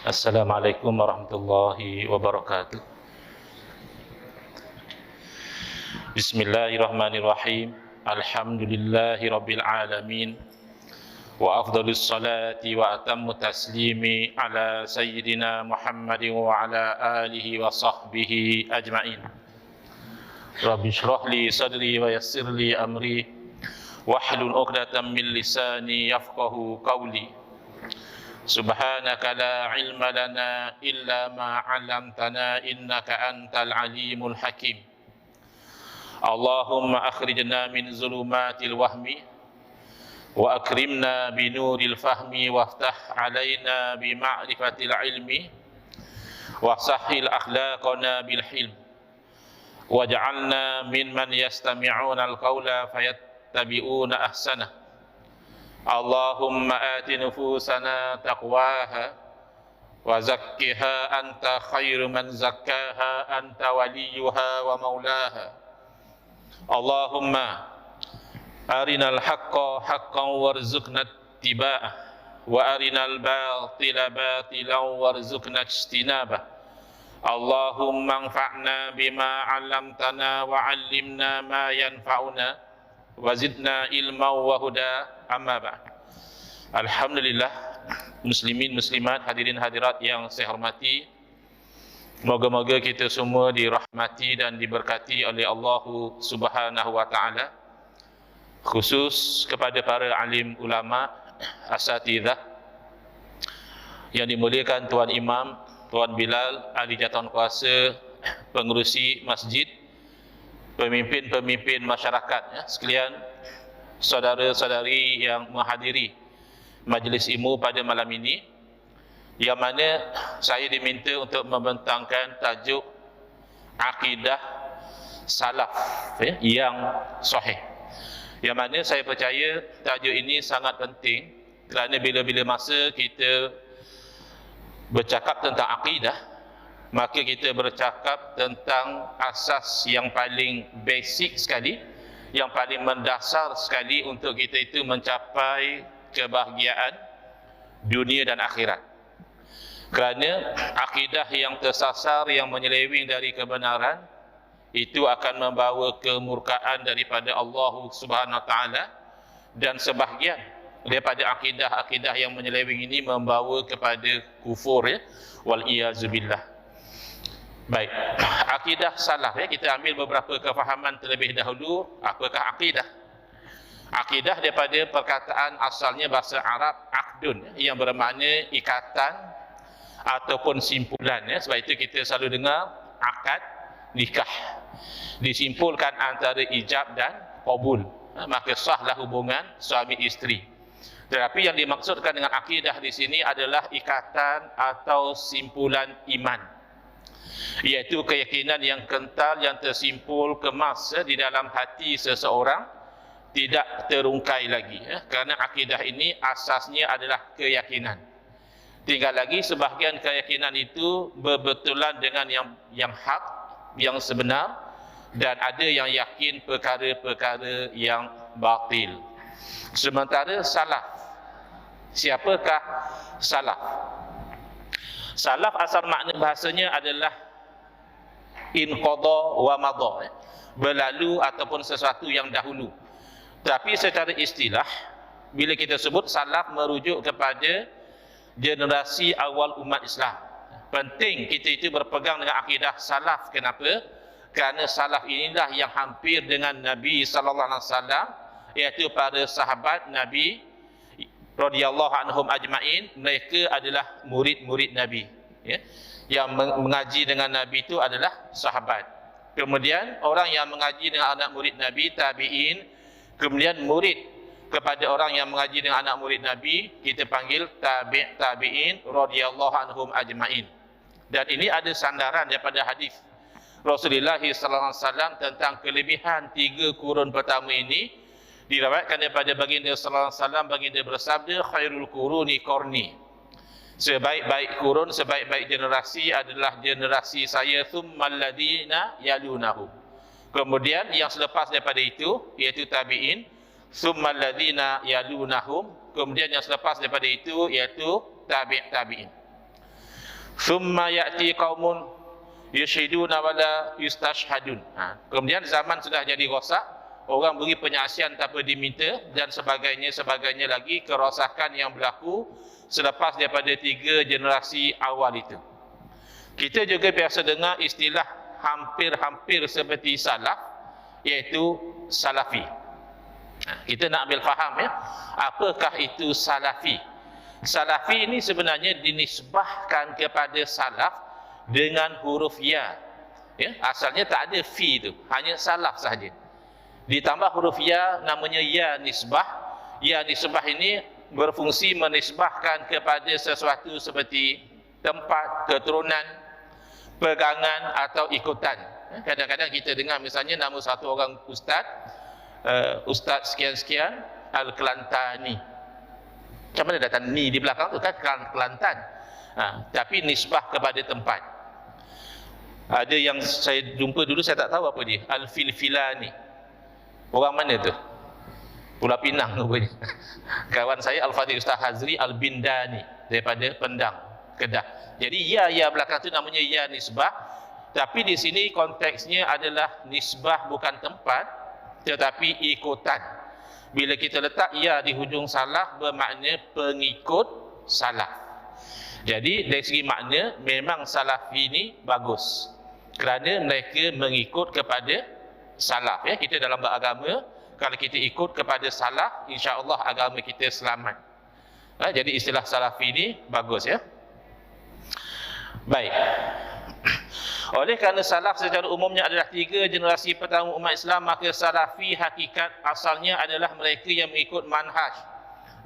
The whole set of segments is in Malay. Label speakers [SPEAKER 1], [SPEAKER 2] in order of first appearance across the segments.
[SPEAKER 1] Assalamualaikum warahmatullahi wabarakatuh. Bismillahirrahmanirrahim. Alhamdulillahi rabbil alamin. Wa afdalus salati wa atammu taslimi ala sayyidina Muhammadin wa ala alihi wa sahbihi ajma'in. Rabbi shrah li sadri wa yassir li amri wahlul 'uqdatam min lisani yafqahu qawli. Subhanaka la ilma lana illa ma 'allamtana innaka antal alimul hakim. Allahumma akhrijna min zulumatil wahmi wa akrimna binuril fahmi waftah alaina bi ma'rifatil ilmi wa sahhil akhlaqana bil hilm waj'alna mimman yastami'una al-qawla fayattabi'una ahsanah. Allahumma ati nufusana taqwaha wa zakkiha anta khairu man zakkaha anta waliyuha wa maulaha. Allahumma arinal haqqa haqqan warzuqna ittiba'ah wa arinal batila batilan warzuqna ijtinabah. Allahumma anfa'na bima 'allamtana wa 'allimna ma yanfa'una wa zidna ilman wa huda. Amma ba'd. Alhamdulillah, muslimin muslimat, hadirin hadirat yang saya hormati, moga-moga kita semua dirahmati dan diberkati oleh Allah Subhanahu wa taala, khusus kepada para alim ulama, asatidzah yang dimuliakan Tuan Imam, Tuan Bilal, ahli jatuhan kuasa, pengerusi masjid, pemimpin-pemimpin masyarakat sekalian, saudara-saudari yang menghadiri majlis ilmu pada malam ini, yang mana saya diminta untuk membentangkan tajuk akidah salaf yang sahih, yang mana saya percaya tajuk ini sangat penting kerana bila-bila masa kita bercakap tentang akidah, maka kita bercakap tentang asas yang paling basic sekali, yang paling mendasar sekali untuk kita itu mencapai kebahagiaan dunia dan akhirat. Kerana akidah yang tersasar, yang menyeleweng dari kebenaran, itu akan membawa kemurkaan daripada Allah Subhanahu wa taala, dan sebahagian daripada akidah-akidah yang menyeleweng ini membawa kepada kufur, wal iyazubillah. Baik, akidah salaf, kita ambil beberapa kefahaman terlebih dahulu. Apakah akidah? Akidah daripada perkataan asalnya bahasa Arab aqdun, yang bermakna ikatan ataupun simpulan. Sebab itu kita selalu dengar akad nikah, disimpulkan antara ijab dan qabul, maka sahlah hubungan suami isteri. Tetapi yang dimaksudkan dengan akidah di sini adalah ikatan atau simpulan iman, iaitu keyakinan yang kental, yang tersimpul, kemas di dalam hati seseorang, tidak terungkai lagi. Kerana akidah ini asasnya adalah keyakinan. Tinggal lagi sebahagian keyakinan itu berbetulan dengan yang hak, yang sebenar, dan ada yang yakin perkara-perkara yang batil. Sementara salaf, siapakah salaf? Salaf asal makna bahasanya adalah inqadha wa madha, berlalu ataupun sesuatu yang dahulu. Tapi secara istilah, bila kita sebut salaf, merujuk kepada generasi awal umat Islam. Penting kita itu berpegang dengan akidah salaf. Kenapa? Kerana salaf inilah yang hampir dengan Nabi sallallahu alaihi wasallam, iaitu para sahabat Nabi radhiyallahu anhum ajma'in. Mereka adalah murid-murid Nabi, yang mengaji dengan Nabi itu adalah sahabat. Kemudian orang yang mengaji dengan anak murid Nabi, tabi'in. Kemudian murid kepada orang yang mengaji dengan anak murid Nabi, kita panggil tabi'in radhiyallahu anhum ajma'in. Dan ini ada sandaran daripada hadis Rasulullah sallallahu alaihi wasallam tentang kelebihan 3 kurun pertama ini. Diriwayatkan daripada baginda sallallahu alaihi wasallam, baginda bersabda, khairul quruni qarni, sebaik-baik kurun, sebaik-baik generasi adalah generasi saya, tsummal ladzina yalunahum. Kemudian yang selepas daripada itu, iaitu tabi'in, tsummal ladzina yalunahum. Kemudian yang selepas daripada itu, iaitu tabi'in. thumma ya'ti qaumun yushhiduna wala yustashhadun. Kemudian zaman sudah jadi rosak, orang beri penyaksian tanpa diminta dan sebagainya lagi, kerosakan yang berlaku selepas daripada 3 generasi awal itu. Kita juga biasa dengar istilah hampir-hampir seperti salaf, iaitu salafi. Kita nak ambil faham ya, apakah itu salafi? Salafi ini sebenarnya dinisbahkan kepada salaf dengan huruf ya. Asalnya tak ada fi itu, hanya salaf sahaja. Ditambah huruf ya, namanya ya nisbah. Ya nisbah ini berfungsi menisbahkan kepada sesuatu seperti tempat, keturunan, pegangan atau ikutan. Kadang-kadang kita dengar misalnya nama satu orang ustaz, ustaz sekian-sekian Al-Kelantani. Macam mana datang ni di belakang tu kan Kelantan. Tapi nisbah kepada tempat. Ada yang saya jumpa dulu, saya tak tahu apa dia, Al-Filfilani. Orang mana tu? Pulau Pinang rupanya. Kawan saya Al-Fadhil Ustaz Hazri Al-Bindani daripada Pendang, Kedah. Jadi ya belakang tu namanya ya nisbah. Tapi di sini konteksnya adalah nisbah bukan tempat, tetapi ikutan. Bila kita letak ya di hujung salaf, bermakna pengikut salaf. Jadi dari segi makna memang salafi ini bagus, kerana mereka mengikut kepada salaf. Kita dalam beragama, kalau kita ikut kepada salaf, insya-Allah agama kita selamat. Jadi istilah salafi ini bagus ya. Baik. Oleh kerana salaf secara umumnya adalah 3 generasi pertama umat Islam, maka salafi hakikat asalnya adalah mereka yang mengikut manhaj,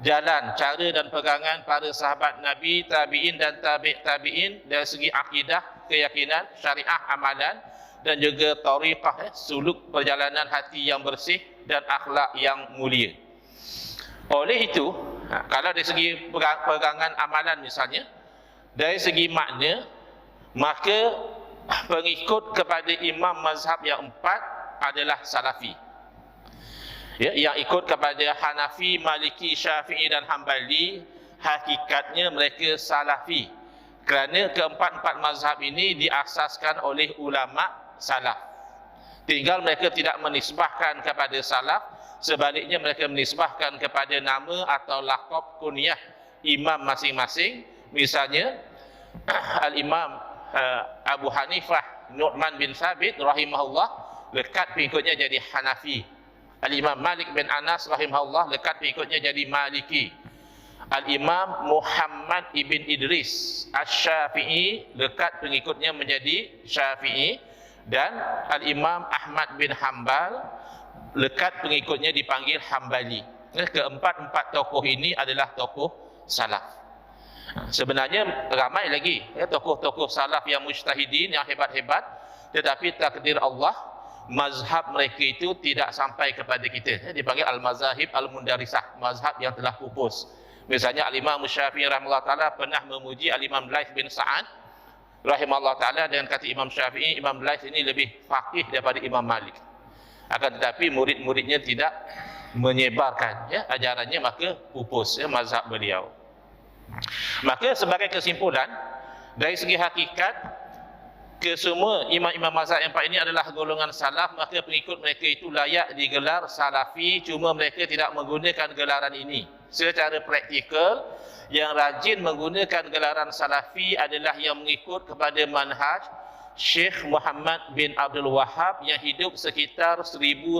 [SPEAKER 1] jalan, cara dan pegangan para sahabat Nabi, tabi'in dan tabi'in dari segi akidah, keyakinan, syariah, amalan dan juga tariqah, suluk perjalanan hati yang bersih dan akhlak yang mulia. Oleh itu, kalau dari segi pegangan amalan misalnya, dari segi makna, maka pengikut kepada imam mazhab yang 4 adalah salafi. Yang ikut kepada Hanafi, Maliki, Syafi'i dan Hambali, hakikatnya mereka salafi. Kerana keempat-empat mazhab ini diasaskan oleh ulama salaf. Tinggal mereka tidak menisbahkan kepada salaf, sebaliknya mereka menisbahkan kepada nama atau laqab kunyah imam masing-masing. Misalnya Al-Imam Abu Hanifah Nu'man bin Thabit rahimahullah, lekat pengikutnya jadi Hanafi. Al-Imam Malik bin Anas rahimahullah, lekat pengikutnya jadi Maliki. Al-Imam Muhammad ibn Idris Asy-Syafi'i, lekat pengikutnya menjadi Syafi'i. Dan Al-Imam Ahmad bin Hanbal, lekat pengikutnya dipanggil Hambali. Keempat-empat tokoh ini adalah tokoh salaf. Sebenarnya ramai lagi tokoh-tokoh salaf yang mujtahidin, yang hebat-hebat, tetapi takdir Allah, mazhab mereka itu tidak sampai kepada kita. Dipanggil al-mazahib al-mundarisah, mazhab yang telah pupus. Misalnya Al-Imam Syafi'i rahimahullah ta'ala pernah memuji Al-Imam Laits bin Sa'ad rahimahullah ta'ala dengan kata Imam Syafi'i, Imam Laits ini lebih faqih daripada Imam Malik. Akan tetapi murid-muridnya tidak menyebarkan ajarannya, maka pupus mazhab beliau. Maka sebagai kesimpulan, dari segi hakikat, kesemua imam-imam mazhab yang 4 ini adalah golongan salaf, maka pengikut mereka itu layak digelar salafi. Cuma mereka tidak menggunakan gelaran ini secara praktikal. Yang rajin menggunakan gelaran salafi adalah yang mengikut kepada manhaj Syekh Muhammad bin Abdul Wahhab yang hidup sekitar 1115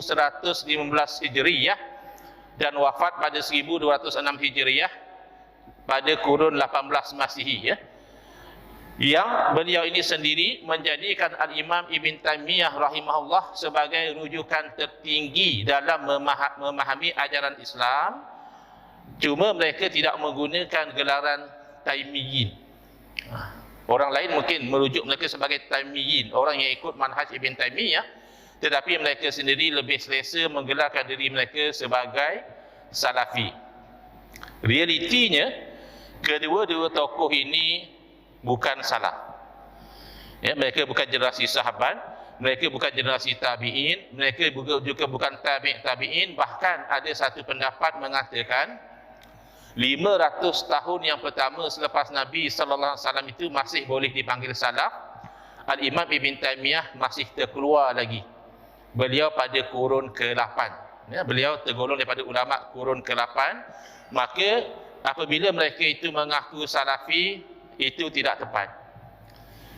[SPEAKER 1] Hijriyah dan wafat pada 1206 Hijriyah pada kurun 18 Masihi. Yang beliau ini sendiri menjadikan Al-Imam Ibn Taymiyah rahimahullah sebagai rujukan tertinggi dalam memahami ajaran Islam. Cuma mereka tidak menggunakan gelaran Taimiyin. Orang lain mungkin merujuk mereka sebagai Taimiyin, orang yang ikut manhaj Ibn Taymiyah, tetapi mereka sendiri lebih selesa menggelarkan diri mereka sebagai salafi. Realitinya, kedua-dua tokoh ini bukan salaf. Mereka bukan generasi sahabat, mereka bukan generasi tabi'in, mereka juga bukan tabi'in. Bahkan ada satu pendapat mengatakan 500 tahun yang pertama selepas Nabi sallallahu alaihi wasallam itu masih boleh dipanggil salaf. Al-Imam Ibn Taymiyah masih terkeluar lagi. Beliau pada kurun ke-8. Ya, beliau tergolong daripada ulama kurun ke-8. Maka apabila mereka itu mengaku salafi, itu tidak tepat.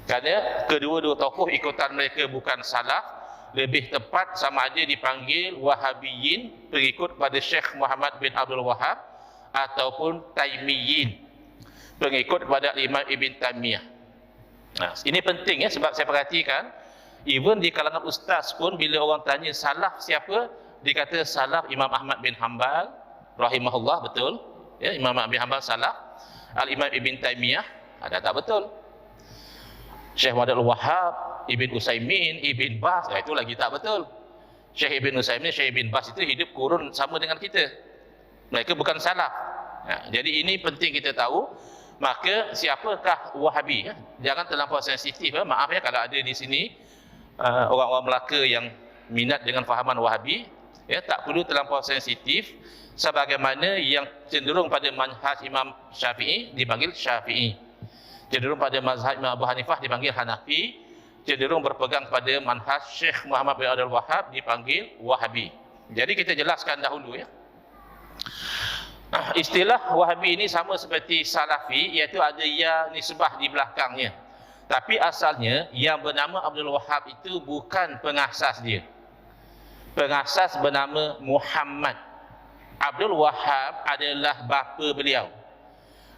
[SPEAKER 1] Kerana kedua-dua tokoh ikutan mereka bukan salaf, lebih tepat sama ada dipanggil Wahabiyin, pengikut pada Syekh Muhammad bin Abdul Wahab, ataupun Taimiyin, pengikut pada Imam Ibn Taymiyah. Nah, ini penting ya, sebab saya perhatikan even di kalangan ustaz pun bila orang tanya salaf siapa, dia kata salaf Imam Ahmad bin Hanbal rahimahullah, betul ya, Imam Ahmad bin Hanbal salaf. Al-Imam Ibn Taymiyah ada tak betul. Syekh Muhammad Al-Wahhab, Ibn Utsaimin, Ibn Baz, itu lagi tak betul. Syekh Ibn Utsaimin, Syekh Ibn Baz itu hidup kurun sama dengan kita. Mereka bukan salaf. Jadi ini penting kita tahu. Maka siapakah Wahabi? Jangan terlampau sensitif. Maaf ya kalau ada di sini orang-orang Melaka yang minat dengan fahaman Wahabi, ya, tak perlu terlampau sensitif. Sebagaimana yang cenderung pada manhaj Imam Syafi'i dipanggil Syafi'i, cenderung pada mazhab Imam Abu Hanifah dipanggil Hanafi, cenderung berpegang pada manhaj Syekh Muhammad bin Abdul Wahab dipanggil Wahabi. Jadi kita jelaskan dahulu ya. Istilah Wahabi ini sama seperti Salafi, iaitu ada ya nisbah di belakangnya. Tapi asalnya yang bernama Abdul Wahab itu bukan pengasas dia. Pengasas bernama Muhammad. Abdul Wahab adalah bapa beliau.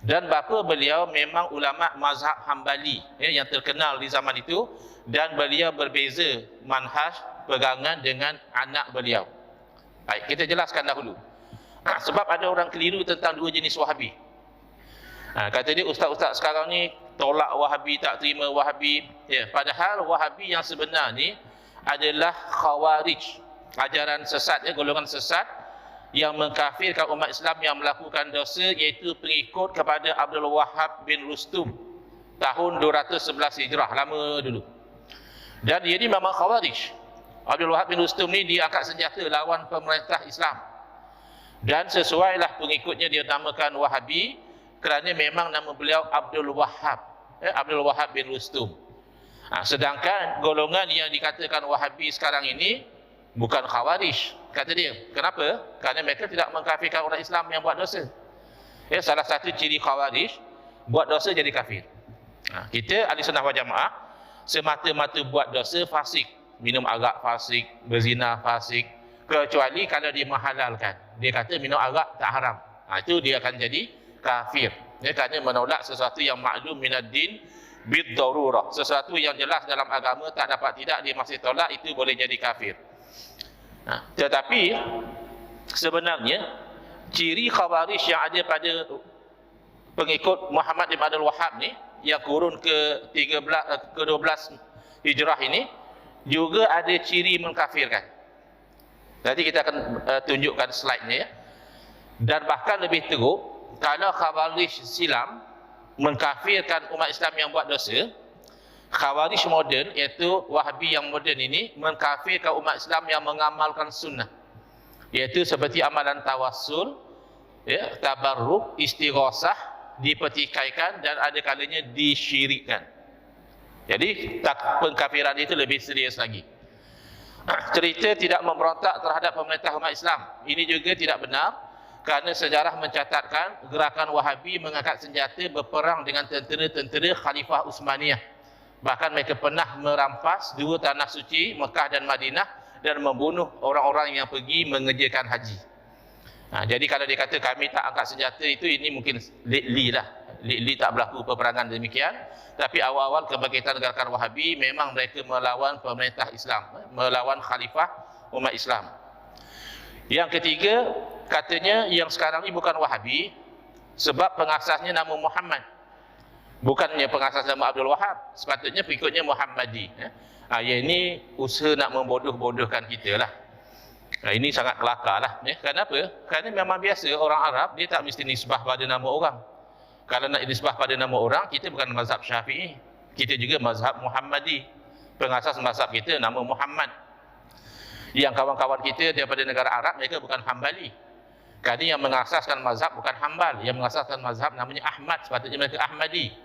[SPEAKER 1] Dan bapa beliau memang ulama mazhab Hambali ya, yang terkenal di zaman itu, dan beliau berbeza manhaj pegangan dengan anak beliau. Baik, kita jelaskan dahulu. Sebab ada orang keliru tentang dua jenis Wahabi. Kata dia ustaz-ustaz sekarang ni tolak Wahabi, tak terima Wahabi. Ya, padahal Wahabi yang sebenar ni adalah Khawarij, ajaran sesat ya, golongan sesat yang mengkafirkan umat Islam yang melakukan dosa, iaitu pengikut kepada Abdul Wahab bin Rustum tahun 211 Hijrah, lama dulu. Dan dia ni memang Khawarij. Abdul Wahab bin Rustum ni dia angkat senjata lawan pemerintah Islam. Dan sesuailah pengikutnya dia namakan Wahabi kerana memang nama beliau Abdul Wahab, Abdul Wahab bin Rustum. Sedangkan golongan yang dikatakan Wahabi sekarang ini bukan Khawarij, kata dia. Kenapa? Kerana mereka tidak mengkafirkan orang Islam yang buat dosa. Salah satu ciri Khawarij, buat dosa jadi kafir. Kita Ahli Sunnah wal Jamaah semata-mata buat dosa fasik, minum arak fasik, berzina fasik, kecuali kalau dia menghalalkan. Dia kata minum arak tak haram. Itu dia akan jadi kafir. Dia kerana menolak sesuatu yang maklum minad-din bid-darurah. Sesuatu yang jelas dalam agama tak dapat tidak dia masih tolak, itu boleh jadi kafir. Tetapi sebenarnya ciri Khawarij yang ada pada pengikut Muhammad bin Abdul Wahab ni yang kurun ke-12 Hijrah ini juga ada ciri mengkafirkan. Nanti kita akan tunjukkan slide-nya ya. Dan bahkan lebih teruk, kalau Khawarij silam mengkafirkan umat Islam yang buat dosa, Khawarij moden, iaitu Wahabi yang moden ini, mengkafirkan umat Islam yang mengamalkan sunnah, iaitu seperti amalan tawassul ya, tabarruk, istighosah, dipertikaikan dan ada kalanya disyirikkan. Jadi pengkafiran itu lebih serius lagi. Cerita tidak memberontak terhadap pemerintah umat Islam, ini juga tidak benar, kerana sejarah mencatatkan gerakan Wahabi mengangkat senjata berperang dengan tentera-tentera Khalifah Utsmaniyah. Bahkan mereka pernah merampas dua tanah suci Mekah dan Madinah dan membunuh orang-orang yang pergi mengerjakan haji. Jadi kalau dia kata kami tak angkat senjata, itu ini mungkin lately lah. Lately tak berlaku peperangan demikian. Tapi awal-awal kebangkitan gerakan Wahabi memang mereka melawan pemerintah Islam, melawan khalifah umat Islam. Yang ketiga, katanya yang sekarang ini bukan Wahabi sebab pengasasnya nama Muhammad, bukannya pengasas nama Abdul Wahab. Sepatutnya pengikutnya Muhammadi. Ini usaha nak membodoh-bodohkan kita lah. Ini sangat kelakar lah. Kenapa? Kerana memang biasa orang Arab dia tak mesti nisbah pada nama orang. Kalau nak nisbah pada nama orang, kita bukan mazhab Syafi'i, kita juga mazhab Muhammadi. Pengasas mazhab kita nama Muhammad. Yang kawan-kawan kita daripada negara Arab, mereka bukan Hambali, Kerana yang mengasaskan mazhab bukan Hambal, yang mengasaskan mazhab namanya Ahmad, sepatutnya mereka Ahmadi.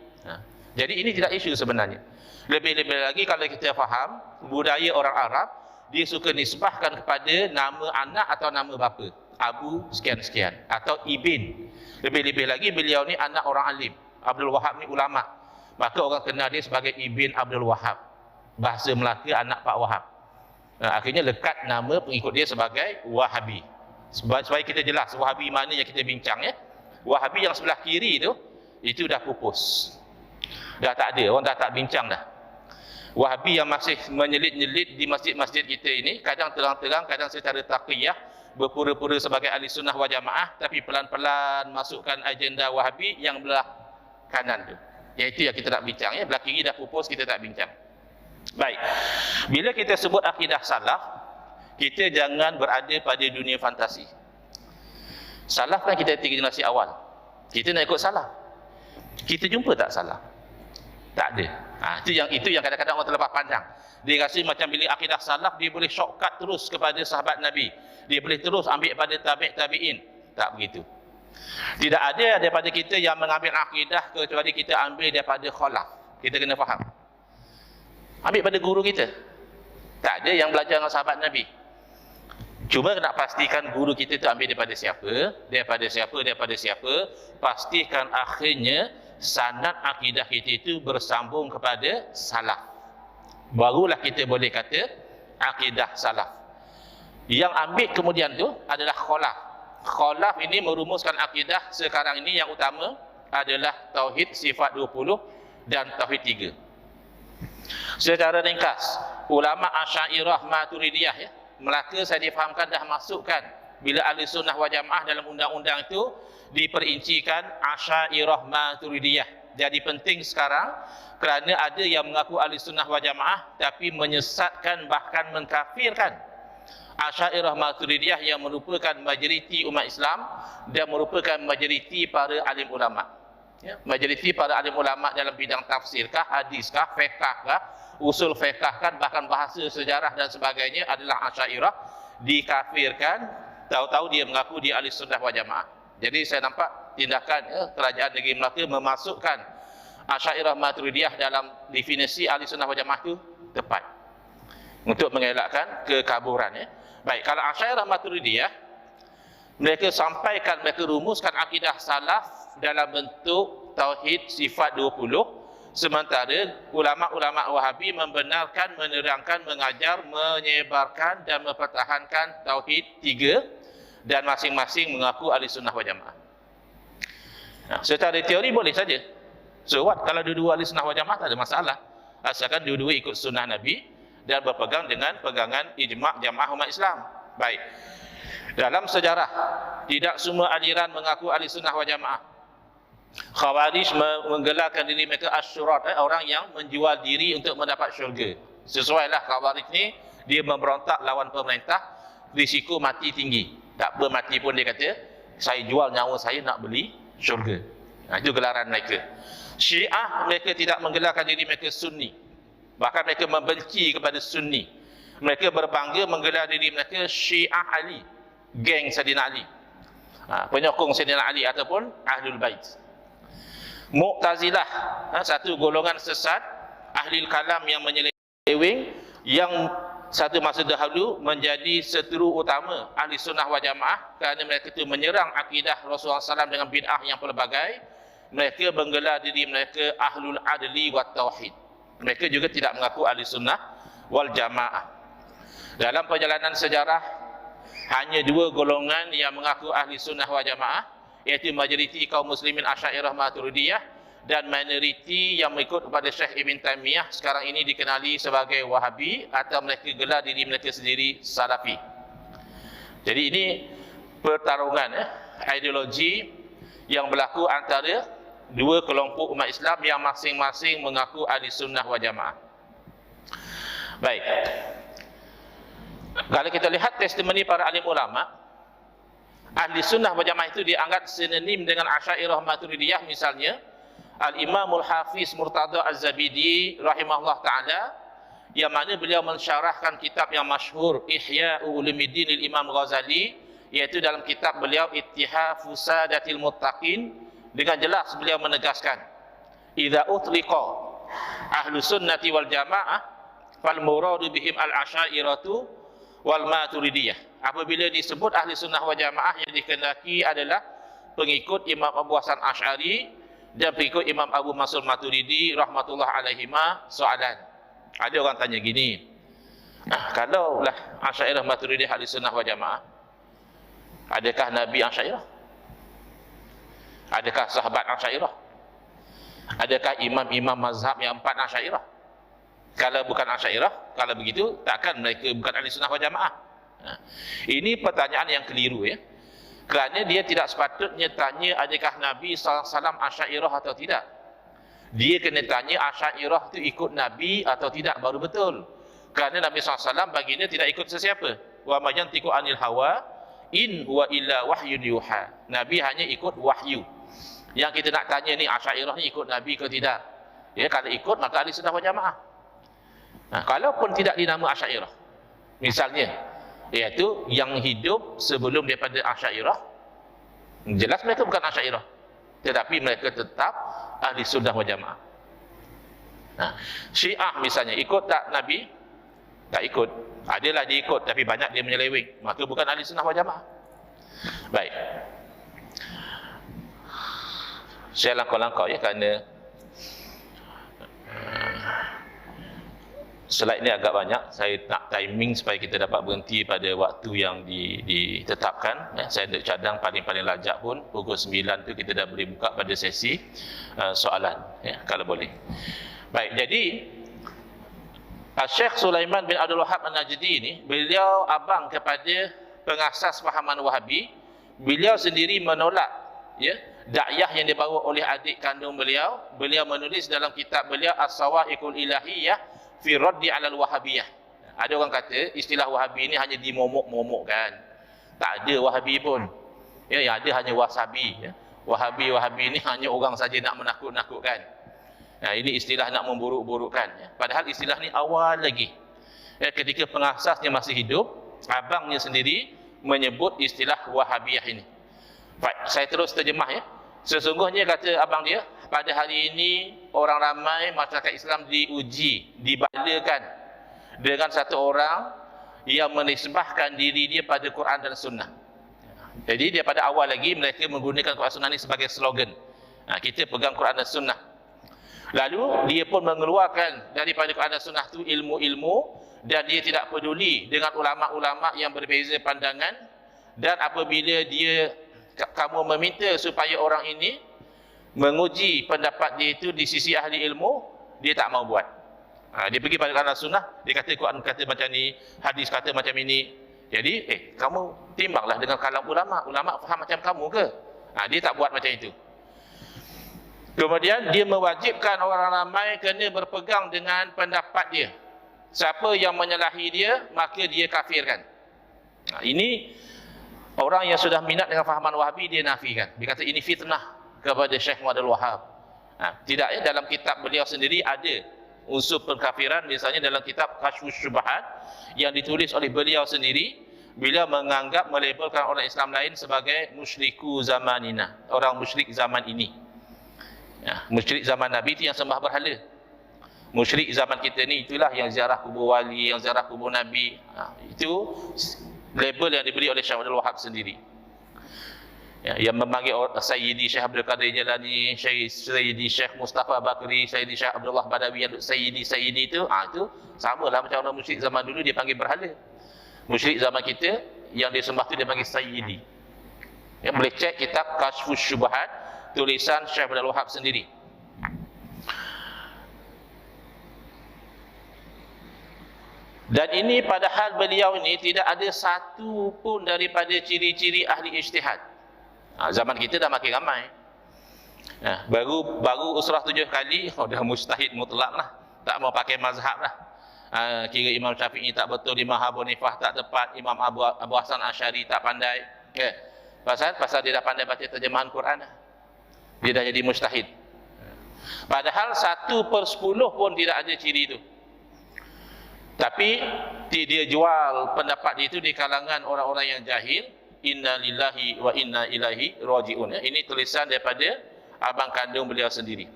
[SPEAKER 1] Jadi ini tidak isu sebenarnya. Lebih-lebih lagi kalau kita faham budaya orang Arab, dia suka nisbahkan kepada nama anak atau nama bapa, Abu sekian-sekian atau Ibn. Lebih-lebih lagi beliau ni anak orang alim. Abdul Wahab ni ulama, maka orang kenal dia sebagai Ibn Abdul Wahab. Bahasa Melaka anak Pak Wahab. Akhirnya lekat nama pengikut dia sebagai Wahabi. Supaya kita jelas Wahabi mana yang kita bincang ya. Wahabi yang sebelah kiri tu, itu dah pupus, dah tak ada, orang dah tak bincang dah. Wahabi yang masih menyelit-nyelit di masjid-masjid kita ini, kadang terang-terang, kadang secara taqiyah, berpura-pura sebagai ahli sunnah wal jamaah, tapi pelan-pelan masukkan agenda Wahabi yang belah kanan tu. Iaitu yang kita tak bincang ya. Belah kiri dah pupus, kita tak bincang. Baik, bila kita sebut akidah salaf, kita jangan berada pada dunia fantasi. Salaf kan kita generasi awal, kita nak ikut salaf. Kita jumpa tak salaf? Tak ada. Itu yang kadang-kadang orang terlepas pandang. Dia rasa macam bila akidah salaf, dia boleh shortcut terus kepada sahabat Nabi, dia boleh terus ambil pada tabi'in. Tak begitu. Tidak ada daripada kita yang mengambil akidah kecuali kita ambil daripada khalaf. Kita kena faham, ambil pada guru kita. Tak ada yang belajar dengan sahabat Nabi. Cuma nak pastikan guru kita tu ambil daripada siapa, daripada siapa. Pastikan akhirnya sanad akidah kita itu bersambung kepada salaf. Barulah kita boleh kata akidah salaf. Yang ambil kemudian tu adalah khalaf. Khalaf ini merumuskan akidah sekarang ini yang utama adalah tauhid sifat 20 dan tauhid 3. Secara ringkas, ulama Asy'ariyah Maturidiyah ya, Melaka saya difahamkan dah masukkan bila ahli sunnah wal jamaah dalam undang-undang itu diperincikan Asy'ariyah Maturidiyah. Jadi penting sekarang kerana ada yang mengaku ahli sunnah wal jamaah tapi menyesatkan bahkan mengkafirkan Asy'ariyah Maturidiyah yang merupakan majoriti umat Islam dan merupakan majoriti para alim ulama. Ya, majoriti para alim ulama dalam bidang tafsirkah, hadiskah, fiqhkah, usul fiqhkah, bahkan bahasa sejarah dan sebagainya adalah Asy'ariyah, dikafirkan, tahu-tahu dia mengaku dia ahli sunnah wal jamaah. Jadi saya nampak tindakan kerajaan negeri Melaka memasukkan Asy'ariyah Maturidiyah dalam definisi ahli sunnah wal jamaah itu tepat untuk mengelakkan kekaburan ya. Baik, kalau Asy'ariyah Maturidiyah, mereka sampaikan, mereka rumuskan akidah salaf dalam bentuk tauhid sifat 20, sementara ulama-ulama Wahabi membenarkan, menerangkan, mengajar, menyebarkan dan mempertahankan tauhid 3 dan masing-masing mengaku ahli sunnah wal jamaah. Secara teori boleh saja. So what? Kalau dua-dua ahli sunnah wal jamaah tak ada masalah, asalkan dua-dua ikut sunnah Nabi dan berpegang dengan pegangan ijma' jamaah umat Islam. Baik, dalam sejarah tidak semua aliran mengaku ahli sunnah wal jamaah. Khawarij menggelarkan diri mereka asyurat, orang yang menjual diri untuk mendapat syurga. Sesuailah Khawarij ni, dia memberontak lawan pemerintah, risiko mati tinggi. Tak apa mati pun dia kata, saya jual nyawa saya nak beli syurga. Itu gelaran mereka. Syiah, mereka tidak menggelarkan diri mereka Sunni, bahkan mereka membenci kepada Sunni. Mereka berbangga menggelar diri mereka Syiah Ali, geng Sayyidina Ali, penyokong Sayyidina Ali ataupun Ahlul Bait. Mu'tazilah, satu golongan sesat ahli kalam yang menyeleweng, yang satu masa dahulu menjadi seteru utama ahli sunnah wal jamaah kerana mereka itu menyerang akidah Rasulullah SAW dengan bid'ah yang pelbagai. Mereka menggelar diri mereka ahlul adli wa tauhid. Mereka juga tidak mengaku ahli sunnah wal jamaah. Dalam perjalanan sejarah, hanya dua golongan yang mengaku ahli sunnah wal jamaah, iaitu majoriti kaum muslimin Asy'ariyah Maturidiyah dan minoriti yang mengikut kepada Syekh Ibn Taimiyah, sekarang ini dikenali sebagai Wahabi atau mereka gelar diri mereka sendiri Salafi. Jadi ini pertarungan ideologi yang berlaku antara dua kelompok umat Islam yang masing-masing mengaku ahli sunnah wal jamaah. Baik, kalau kita lihat testimoni para alim ulama, ahli sunnah wal jamaah itu dianggap sinonim dengan Asy'ariyah Maturidiyah. Misalnya Al-Imamul Hafiz Murtada Az-Zabidi rahimahullah ta'ala, yang mana beliau mensyarahkan kitab yang masyhur Ihya Ulumuddin Imam Ghazali, iaitu dalam kitab beliau Ittihafu Sadatil Muttaqin, dengan jelas beliau menegaskan, idza utliqa ahlu sunnati wal jamaah fal muradu bihim al asyairatu wal maturidiyah. Apabila disebut ahli sunnah wal jamaah, yang dikehendaki adalah pengikut Imam Abu Hasan Asy'ari dan pengikut Imam Abu Mansur Maturidi rahmatullah alaihima. Soalan, ada orang tanya gini, kalau lah Asy'ariyah Maturidi ahli sunnah wal jamaah, adakah Nabi Asy'ariyah? Adakah sahabat Asy'ariyah? Adakah imam-imam mazhab yang 4 Asy'ariyah? Kalau bukan Asy'ariyah, kalau begitu takkan mereka bukan ahli sunnah wal jamaah? Ini pertanyaan yang keliru, ya. Kerana dia tidak sepatutnya tanya adakah Nabi SAW Asy'ariyah atau tidak. Dia kena tanya Asy'ariyah itu ikut Nabi atau tidak, baru betul. Kerana Nabi SAW baginda tidak ikut sesiapa. Wa ma yantiqu anil hawa in huwa illa wahyun yuha. Nabi hanya ikut wahyu. Yang kita nak tanya ni, Asy'ariyah ni ikut Nabi ke tidak? Ya, kalau ikut maka ahli sunnah wal jamaah. Kalaupun tidak dinama Asy'ariyah, misalnya, iaitu yang hidup sebelum daripada Asy'ariyah, jelas mereka bukan Asy'ariyah, tetapi mereka tetap ahli sunnah wal jamaah. Syiah misalnya, ikut tak Nabi? Tak ikut. Adalah dia ikut, tapi banyak dia menyeleweng, maka bukan ahli sunnah wal jamaah. Baik, saya langkau-langkau, ya, kerana slide ni agak banyak. Saya nak timing supaya kita dapat berhenti pada waktu yang ditetapkan, ya. Saya nak cadang paling-paling lajak pun pukul 9 tu kita dah boleh buka pada sesi soalan, ya, kalau boleh. Baik, jadi Syekh Sulaiman bin Abdul Wahab An-Najdi ni, beliau abang kepada pengasas fahaman Wahabi. Beliau sendiri menolak, ya, dakwah yang dibawa oleh adik kandung beliau. Beliau menulis dalam kitab beliau As-Sawa'iqul Ilahiyah fi raddi 'alal Wahabiyah. Ada orang kata istilah Wahabi ini hanya dimomok-momokkan. Tak ada Wahabi pun. Ya, yang ada hanya Wasabi, ya. Wahabi ini hanya orang saja nak menakut-nakutkan. Ini istilah nak memburuk-burukkan, ya. Padahal istilah ni awal lagi, ya, ketika pengasasnya masih hidup, abangnya sendiri menyebut istilah Wahabiyah ini. Baik, saya terus terjemah, ya. Sesungguhnya, kata abang dia, pada hari ini orang ramai masyarakat Islam diuji, dibalakan dengan satu orang yang menisbahkan diri dia pada Quran dan Sunnah. Jadi dia pada awal lagi mereka menggunakan Quran Sunnah ini sebagai slogan. Kita pegang Quran dan Sunnah. Lalu dia pun mengeluarkan daripada Quran dan Sunnah itu ilmu-ilmu, dan dia tidak peduli dengan ulama-ulama yang berbeza pandangan. Dan apabila kamu meminta supaya orang ini menguji pendapat dia itu di sisi ahli ilmu, dia tak mau buat. Dia pergi pada Quran dan Sunnah, dia kata Quran kata macam ni, hadis kata macam ini. Jadi kamu timbanglah dengan kalam ulama faham macam kamu ke? Dia tak buat macam itu. Kemudian dia mewajibkan orang ramai kena berpegang dengan pendapat dia. Siapa yang menyalahi dia, maka dia kafirkan. Ini orang yang sudah minat dengan fahaman Wahabi, dia nafikan. Dia kata ini fitnah kepada Syekh Muhammad Wahab. Tidak, ya, dalam kitab beliau sendiri ada unsur pengkafiran. Misalnya dalam kitab Kashfus Syubhat yang ditulis oleh beliau sendiri, beliau menganggap, melabelkan orang Islam lain sebagai musyriku zamanina, orang musyrik zaman ini. Musyrik zaman Nabi itu yang sembah berhala. Musyrik zaman kita ni itulah yang ziarah kubur wali, yang ziarah kubur Nabi. Itu label yang diberi oleh Syekh Abdul Wahab sendiri, yang memanggil Sayyidi Syekh Abdul Qadir Jalani, Sayyidi Syekh Mustafa Bakri, Sayyidi Syekh Abdullah Badawi, yang Sayyidi itu samalah macam orang musyrik zaman dulu dia panggil berhala. Musyrik zaman kita yang dia sembah tu dia panggil Sayyidi. Boleh cek kitab Kashfus Syubhat tulisan Syekh Abdul Wahab sendiri. Dan ini padahal beliau ini tidak ada satu pun daripada ciri-ciri ahli ijtihad. Zaman kita dah makin ramai. Baru usrah 7 kali, dah mustahid mutlak lah. Tak mau pakai mazhab lah. Kira Imam Syafi'i tak betul, Imam Abu Hanifah tak tepat, Imam Abu Hasan Asy'ari tak pandai. Pasal dia dah pandai baca terjemahan Quran, dia dah jadi mustahid. Padahal 1/10 pun tidak ada ciri itu. Tapi dia jual pendapat itu di kalangan orang-orang yang jahil, inna lillahi wa inna ilaihi raji'un. Ini tulisan daripada abang kandung beliau sendiri.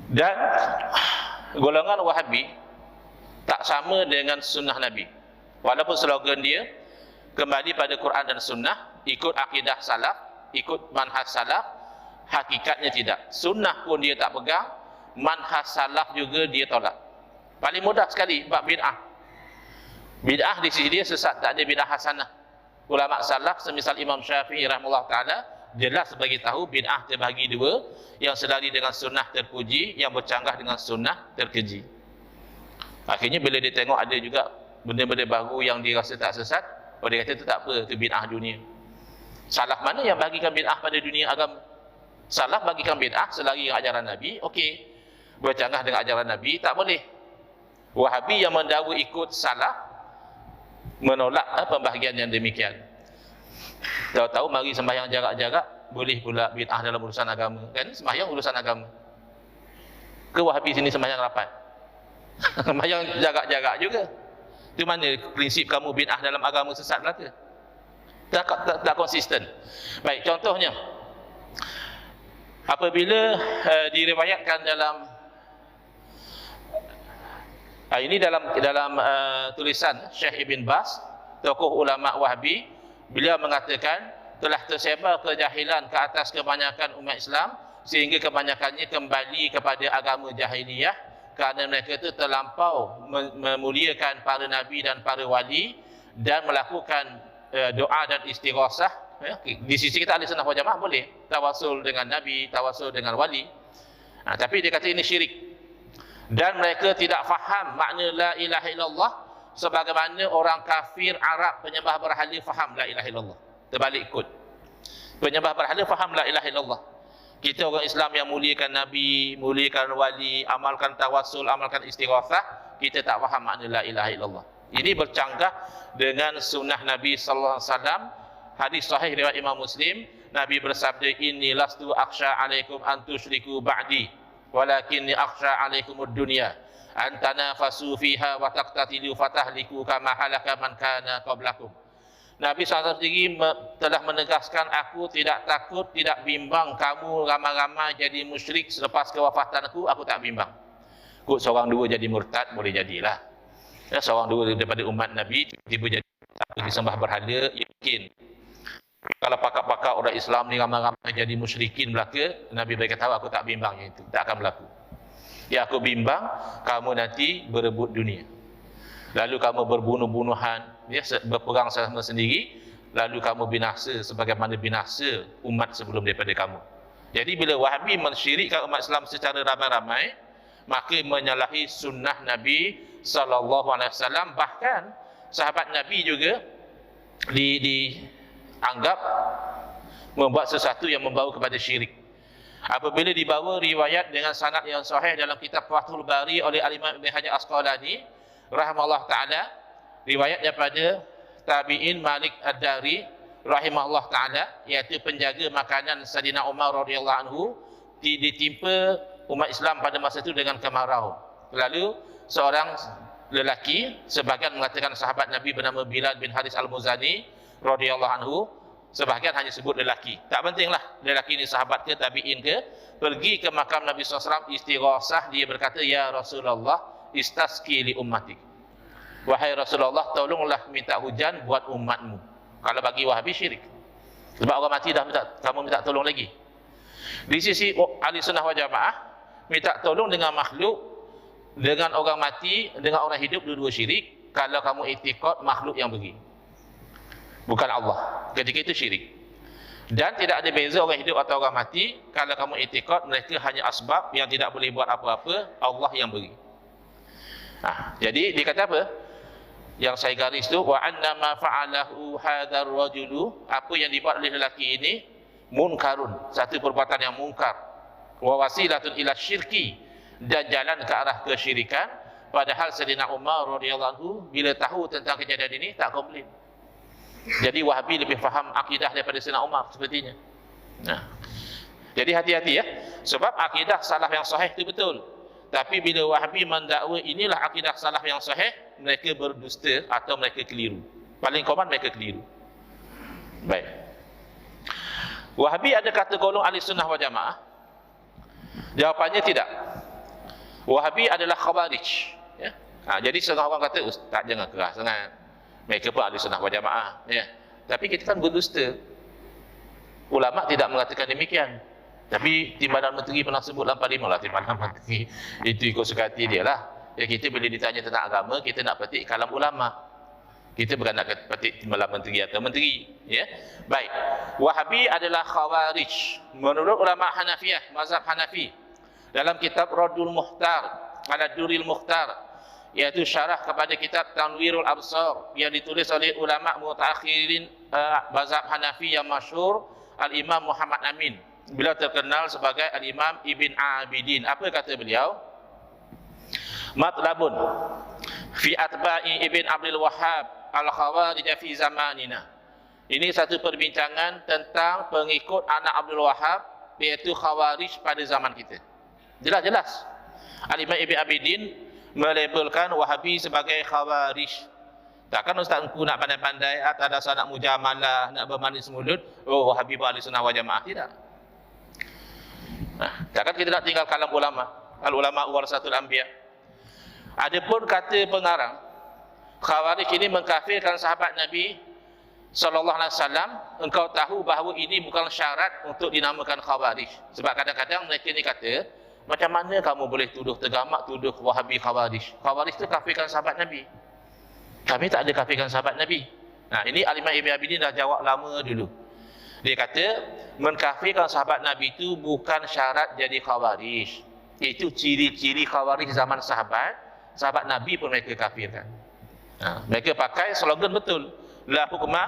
[SPEAKER 1] Dan golongan Wahabi tak sama dengan sunnah Nabi. Walaupun slogan dia kembali pada Quran dan sunnah, ikut akidah salaf, ikut manhaj salaf, hakikatnya tidak. Sunnah pun dia tak pegang, manhaj salaf juga dia tolak. Paling mudah sekali bab bid'ah. Bid'ah di sisi dia sesat, tak ada bid'ah hasanah. Ulama salaf semisal Imam Syafi'i rahimahullah taala jelas bagi tahu bid'ah terbagi dua, yang selari dengan sunnah terpuji, yang bercanggah dengan sunnah terkeji. Akhirnya bila dia tengok ada juga benda-benda baru yang dia rasa tak sesat, dia kata itu tak apa, itu bid'ah dunia. Salaf mana yang bagikan bid'ah pada dunia agama? Salaf bagikan bid'ah selari dengan ajaran Nabi, okey. Bercanggah dengan ajaran Nabi, tak boleh. Wahabi yang mendakwa ikut salaf menolak pembahagian yang demikian. Tahu-tahu mari sembahyang jarak-jarak, boleh pula bid'ah dalam urusan agama. Kan sembahyang urusan agama. Ke Wahabi sini sembahyang rapat? Sembahyang jarak-jarak juga. Itu mana prinsip kamu bid'ah dalam agama sesat belaka? Tak konsisten. Baik, contohnya apabila diriwayatkan dalam ini dalam tulisan Syekh Ibn Baz, tokoh ulama Wahabi, beliau mengatakan telah tersebar kejahilan ke atas kebanyakan umat Islam sehingga kebanyakannya kembali kepada agama jahiliyah kerana mereka itu terlampau memuliakan para nabi dan para wali dan melakukan doa dan istighosah. Di sisi kita ahli sunnah wal jamaah boleh tawasul dengan nabi, tawasul dengan wali. Tapi dia kata ini syirik. Dan mereka tidak faham makna la ilaha illallah sebagaimana orang kafir Arab penyembah berhala faham la ilaha illallah. Terbalik ikut. Penyembah berhala faham la ilaha illallah. Kita orang Islam yang muliakan nabi, muliakan wali, amalkan tawasul, amalkan istighatsah, kita tak faham makna la ilaha illallah. Ini bercanggah dengan sunnah Nabi sallallahu alaihi wasallam. Hadis sahih riwayat Imam Muslim, Nabi bersabda, inni lastu akhsha alaikum an tusyriku ba'di walakinni akhsha alaikumud dunya an tanafasu fiha wa taqtatilu fatahliku kama halaka man kana qablakum. Nabi SAW sendiri telah menegaskan, aku tidak takut, tidak bimbang kamu ramai-ramai jadi musyrik selepas kewafatanku, aku tak bimbang. Kut seorang dua jadi murtad, boleh jadilah. Ya, seorang dua daripada umat Nabi tiba-tiba jadi disembah berhala, yakin. Kalau pakak-pakak orang Islam ni ramai-ramai jadi musyrikin belaka, Nabi berkata aku tak bimbang yang itu, tak akan berlaku. Ya, aku bimbang kamu nanti berebut dunia, lalu kamu berbunuh-bunuhan, ya, berperang sama sendiri, lalu kamu binasa sebagaimana binasa umat sebelum daripada kamu. Jadi bila Wahabi mensyirikkan umat Islam secara ramai-ramai, maka menyalahi sunnah Nabi sallallahu alaihi wasallam. Bahkan sahabat Nabi juga dianggap membuat sesuatu yang membawa kepada syirik. Apabila dibawa riwayat dengan sanad yang sahih dalam kitab Fathul Bari oleh Al-Imam Ibn Hajar Asqalani rahimahullah taala, riwayat daripada tabi'in Malik Ad-Dari rahimahullah taala, iaitu penjaga makanan Sayyidina Umar radhiyallahu anhu, ditimpa umat Islam pada masa itu dengan kemarau. Lalu seorang lelaki, sebahagian mengatakan sahabat Nabi bernama Bilal bin Haris Al-Muzani radhiyallahu anhu, sebahagian hanya sebut lelaki. Tak pentinglah lelaki ini sahabat ke tabi'in ke, pergi ke makam Nabi SAW istighasah. Dia berkata, ya Rasulullah, istasqi li ummatik. Wahai Rasulullah, tolonglah minta hujan buat umatmu. Kalau bagi Wahabi syirik. Sebab orang mati dah kamu minta tolong lagi. Di sisi ahli sunnah wal jamaah, minta tolong dengan makhluk, dengan orang mati, dengan orang hidup, dua-dua syirik. Kalau kamu iktikad makhluk yang beri, bukan Allah, ketika itu syirik. Dan tidak ada beza orang hidup atau orang mati. Kalau kamu iktikad mereka hanya asbab yang tidak boleh buat apa-apa, Allah yang beri. Jadi dia kata apa? Yang saya garis tu, wa anna ma fa'alahu hadzal rajulu, apa yang dibuat oleh lelaki ini munkarun, satu perbuatan yang mungkar, wa wasilatun ila syirki, dan jalan ke arah kesyirikan. Padahal Sayyidina Umar radhiyallahu anhu bila tahu tentang kejadian ini tak komplain. Jadi Wahabi lebih faham akidah daripada Sayyidina Umar sepertinya. Jadi hati-hati ya, sebab akidah salaf yang sahih itu betul. Tapi bila Wahabi mendakwa inilah akidah salaf yang sahih, mereka berdusta atau mereka keliru. Paling common mereka keliru. Baik. Wahabi adakah tergolong ahli sunnah wal jamaah? Jawapannya tidak. Wahabi adalah khawarij, ya. Jadi setengah orang kata, "Ustaz jangan keras sangat. Mereka pun ahli sunnah wal jamaah." Ya. Tapi kita kan berdusta. Ulama tidak mengatakan demikian. Tapi Timbalan Menteri pernah sebut dalam parlimen lah, Timbalan Menteri itu ikut suka hati dia lah. Ya, kita bila ditanya tentang agama, kita nak petik kalam ulama. Kita bukan nak petik Timbalan Menteri atau menteri, ya. Baik. Wahabi adalah khawarij menurut ulama Hanafiyah, mazhab Hanafi. Dalam kitab Radul Muhtar ala Duril Muhtar, iaitu syarah kepada kitab Tanwirul Absar yang ditulis oleh ulama mutaakhirin mazhab Hanafi yang masyhur, Al-Imam Muhammad Amin. Beliau terkenal sebagai Al-Imam Ibn Abidin. Apa kata beliau? Matlabun fi atba'i Ibn Abdul Wahhab al-khawarij fi zamanina. Ini satu perbincangan tentang pengikut anak Abdul Wahhab, iaitu khawarij pada zaman kita. Jelas-jelas Al-Imam Ibn Abidin melabelkan Wahabi sebagai khawarij. Takkan Ustaz Engku nak pandai-pandai atas dasar nak mujamalah, nak bermanis mulut, oh Wahabi ahli sunnah wal jamaah. Tidak. Takkan kita nak tinggal kalam ulama, al-ulama warasatul anbiya. Adapun kata pengarang, khawarij ini mengkafirkan sahabat Nabi sallallahu alaihi wasallam, engkau tahu bahawa ini bukan syarat untuk dinamakan khawarij. Sebab kadang-kadang mereka ni kata, macam mana kamu boleh tuduh tergamak, tuduh Wahabi khawarij? Khawarij itu kafirkan sahabat Nabi. Kami tak ada kafirkan sahabat Nabi. Nah, ini Al-Imam Ibn Abidin dah jawab lama dulu. Dia kata, mengkafirkan sahabat Nabi itu bukan syarat jadi khawarij. Itu ciri-ciri khawarij zaman sahabat. Sahabat Nabi pun mereka kafirkan. Mereka pakai slogan betul. La hukma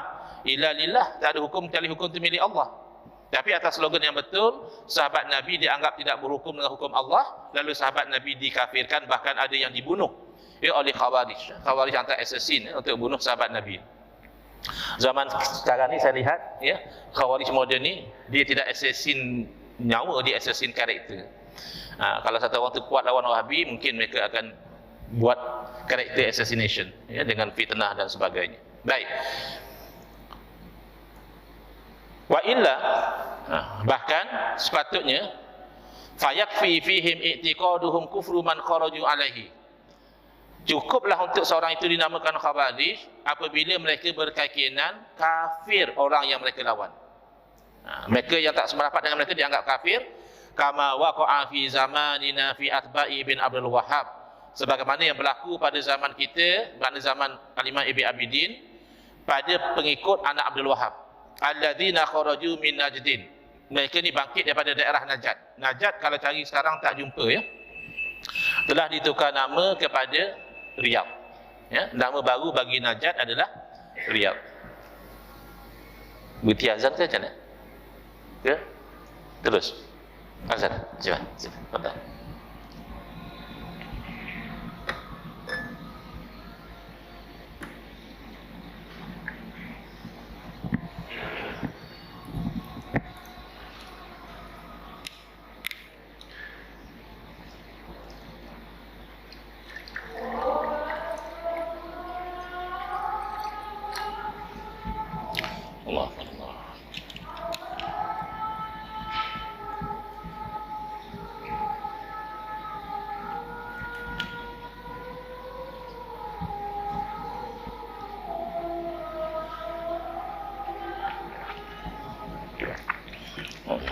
[SPEAKER 1] illa lillah. Tak ada hukum kecuali hukum itu milik Allah. Tapi atas slogan yang betul, sahabat Nabi dianggap tidak berhukum dengan hukum Allah. Lalu sahabat Nabi dikafirkan, bahkan ada yang dibunuh oleh khawarij. Khawarij hantar assassin untuk bunuh sahabat Nabi. Zaman sekarang ni saya lihat, ya, khawarij moden ni dia tidak assassin nyawa, dia assassin karakter. Kalau satu orang tu kuat lawan Wahabi, mungkin mereka akan buat karakter assassination, ya, dengan fitnah dan sebagainya. Baik. Wa illa, bahkan sepatutnya fayakfi fihim i'tiqaduhum kufru man kharaju alaihi. Cukuplah untuk seorang itu dinamakan khawarij apabila mereka berkeyakinan kafir orang yang mereka lawan. Mereka yang tak semerapat dengan mereka dianggap kafir. Kama waqa'a fi zamanina fi atba'i bin Abdul Wahhab, sebagaimana yang berlaku pada zaman kita, pada zaman Al-Imam Ibn Abidin, pada pengikut anak Abdul Wahhab, alladzina kharaju min Najdin. Mereka ni bangkit daripada daerah Najd. Najd kalau cari sekarang tak jumpa, ya. Telah ditukar nama kepada Riyadh, ya. Nama baru bagi Najd adalah Riyadh. Berhenti azan ke macam mana? Ya? Terus azan. Cepat. Allah.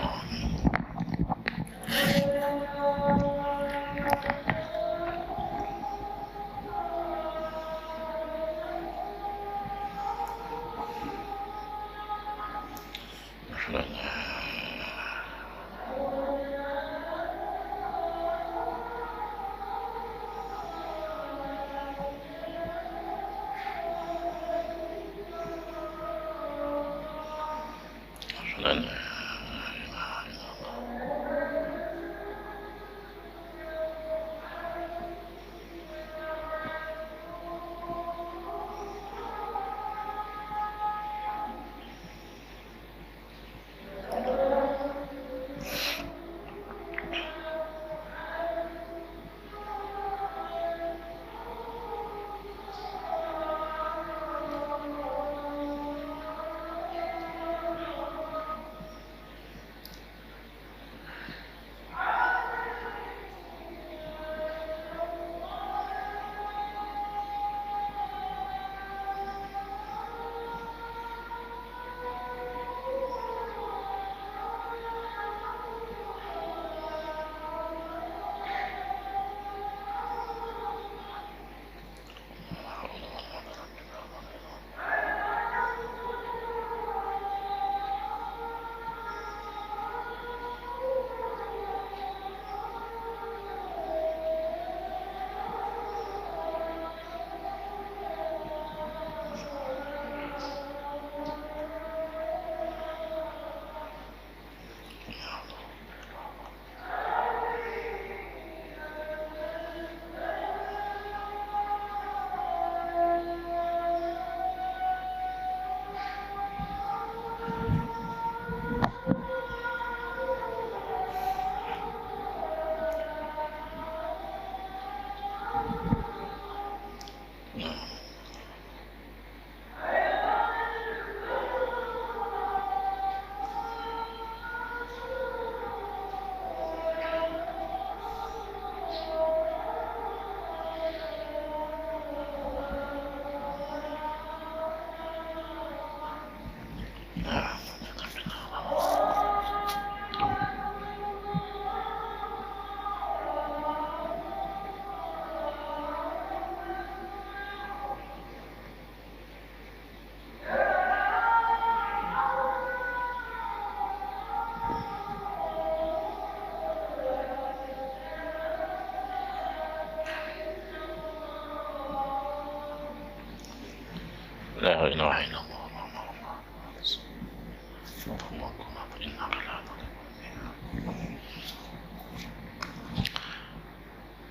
[SPEAKER 1] La ilaha illallah.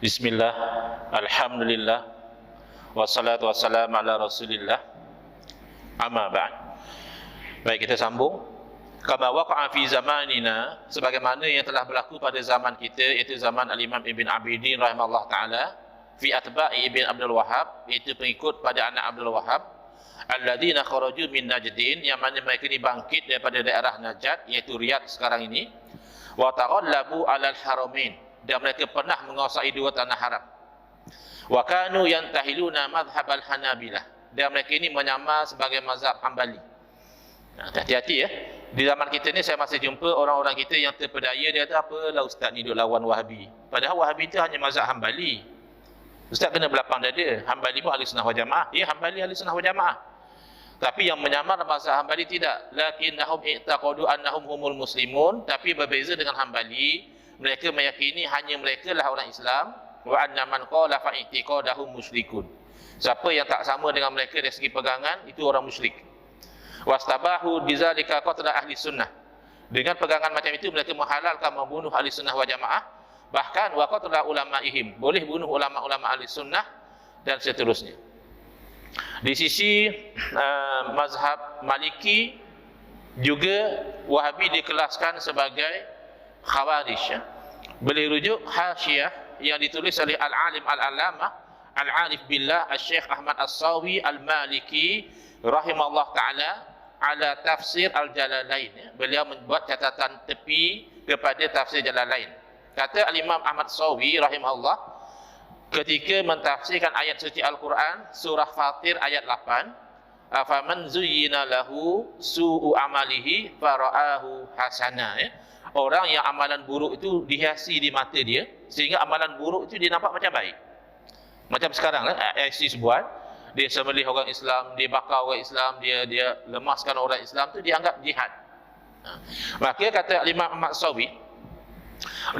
[SPEAKER 1] Bismillah, alhamdulillah, wassalatu wassalamu ala rasulillah, amma ba'd. Baik, kita sambung. Kama waqa'a fi zamanina, sebagaimana yang telah berlaku pada zaman kita, iaitu zaman Al-Imam Ibn Abidin rahimahullah ta'ala, fi atba'i Ibn Abdul Wahhab, iaitu pengikut pada anak Abdul Wahhab, alladzina kharaju min Najdin, yang mana mereka ini bangkit daripada daerah Najd, iaitu Riyadh sekarang ini, wa taghallabu 'alal haramain, dan mereka pernah menguasai dua tanah haram. Wa kanu yantahiluna madhhab al-Hanabilah, dan mereka ini menyamar sebagai mazhab Hambali. Nah, hati-hati ya. Di zaman kita ni saya masih jumpa orang-orang kita yang terpedaya, dia kata apalah ustaz ni duk lawan Wahabi. Padahal Wahabi itu hanya mazhab Hambali. Ustaz kena berlapang dada. Hambali pun ahli sunnah wal jamaah. Ya, Hambali ahli sunnah wal jamaah. Tapi yang menyamar mazhab Hambali tidak. Lakinnahum i'taqadu annahum humul muslimun, tapi berbeza dengan Hambali. Mereka meyakini hanya mereka lah orang Islam, wa anna man qala fa i'tiqadahum musyrikun. Siapa yang tak sama dengan mereka dari segi pegangan, itu orang musyrik. Wastabahu bizalika qatla ahli sunnah. Dengan pegangan macam itu mereka menghalalkan membunuh ahli sunnah wal jamaah, bahkan wa qatla ulamaihim, boleh bunuh ulama-ulama ahli sunnah dan seterusnya. Di sisi mazhab Maliki juga Wahabi dikelaskan sebagai Khawarij. Boleh rujuk hasyiah yang ditulis oleh Al-Alim Al-Alamah Al-Arif Billah Al-Syekh Ahmad As-Sawi Al-Maliki rahimahullah ta'ala ala tafsir Al-Jalalain. Beliau membuat catatan tepi kepada tafsir Jalalain. Kata Al-Imam Ahmad As-Sawi rahimahullah, ketika mentafsirkan ayat suci Al-Quran surah Fatir ayat 8, afaman zuyyina lahu su'u amalihi fara'ahu hasana, ya. Orang yang amalan buruk itu dihiasi di mata dia, sehingga amalan buruk itu dia nampak macam baik. Macam sekarang lah, ISIS buat, dia sembelih orang Islam, dia bakar orang Islam, dia lemaskan orang Islam, itu dianggap jihad. Maka kata Imam Ahmad Sawi,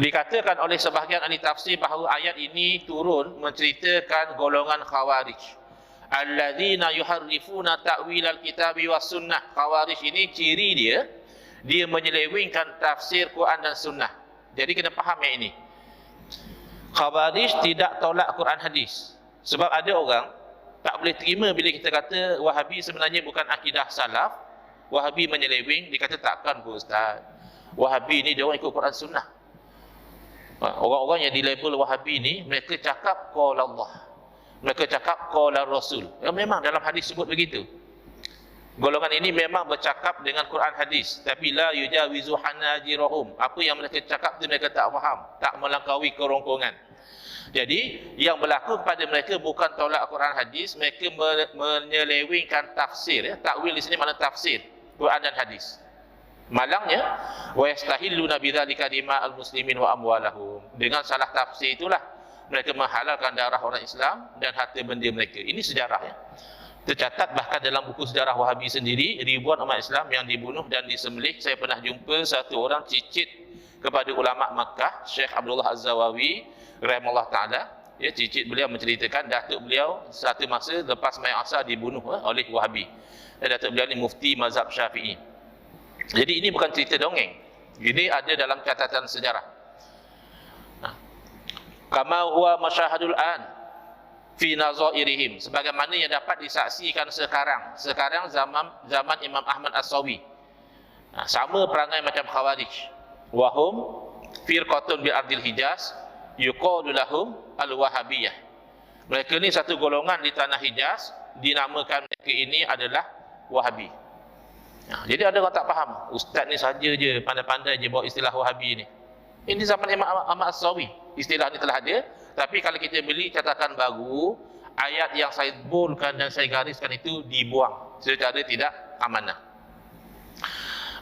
[SPEAKER 1] dikatakan oleh sebahagian ahli tafsir bahawa ayat ini turun menceritakan golongan Khawarij, alladzina yuharrifuna ta'wil al-kitabi was sunnah. Khawarij ini ciri dia menyelewengkan tafsir Quran dan Sunnah. Jadi kena faham yang ini. Khawarij tidak tolak Quran hadis. Sebab ada orang tak boleh terima bila kita kata Wahabi sebenarnya bukan akidah salaf. Wahabi menyeleweng, dia kata takkan ke ustaz, Wahabi ni dia orang ikut Quran Sunnah. Orang-orang yang dilabel Wahabi ni, mereka cakap qala Allah, mereka cakap qala Rasul. Ya, memang dalam hadis sebut begitu. Golongan ini memang bercakap dengan Quran hadis, tapi la yujawizu hanajirahum. Apa yang mereka cakap tu mereka tak faham, tak melampaui kerongkongan. Jadi yang berlaku kepada mereka bukan tolak Quran hadis, mereka menyelewengkan tafsir, ya. Takwil di sini makna tafsir Quran dan hadis. Malangnya, wa yastahilluna bidzalika dima'al muslimin wa amwalahum. Dengan salah tafsir itulah mereka menghalalkan darah orang Islam dan harta benda mereka. Ini sejarah, ya. Tercatat bahkan dalam buku sejarah Wahabi sendiri, ribuan umat Islam yang dibunuh dan disembelih. Saya pernah jumpa satu orang cicit kepada ulama Makkah, Syekh Abdullah Az-Zawawi rahimahullah ta'ala, ya, cicit beliau menceritakan datuk beliau satu masa lepas mayat asar dibunuh oleh Wahabi. Dan datuk beliau ni mufti mazhab Syafi'i. Jadi ini bukan cerita dongeng, ini ada dalam catatan sejarah. Kama huwa masyahadul an fi nazairihim, sebagaimana yang dapat disaksikan sekarang zaman Imam Ahmad As-Sawi. Sama perangai macam Khawarij. Wahum firqatun bil ardil Hijaz yuqalu lahum al-Wahabiyah. Mereka ni satu golongan di tanah Hijaz, dinamakan mereka ini adalah Wahabi. Jadi ada orang tak faham, ustaz ni saja je pandai-pandai je bawa istilah Wahabi ni. Ini zaman Imam Ahmad As-Sawi, istilah ni telah ada. Tapi kalau kita beli catatan baru, ayat yang saya boldkan dan saya gariskan itu dibuang secara tidak amanah.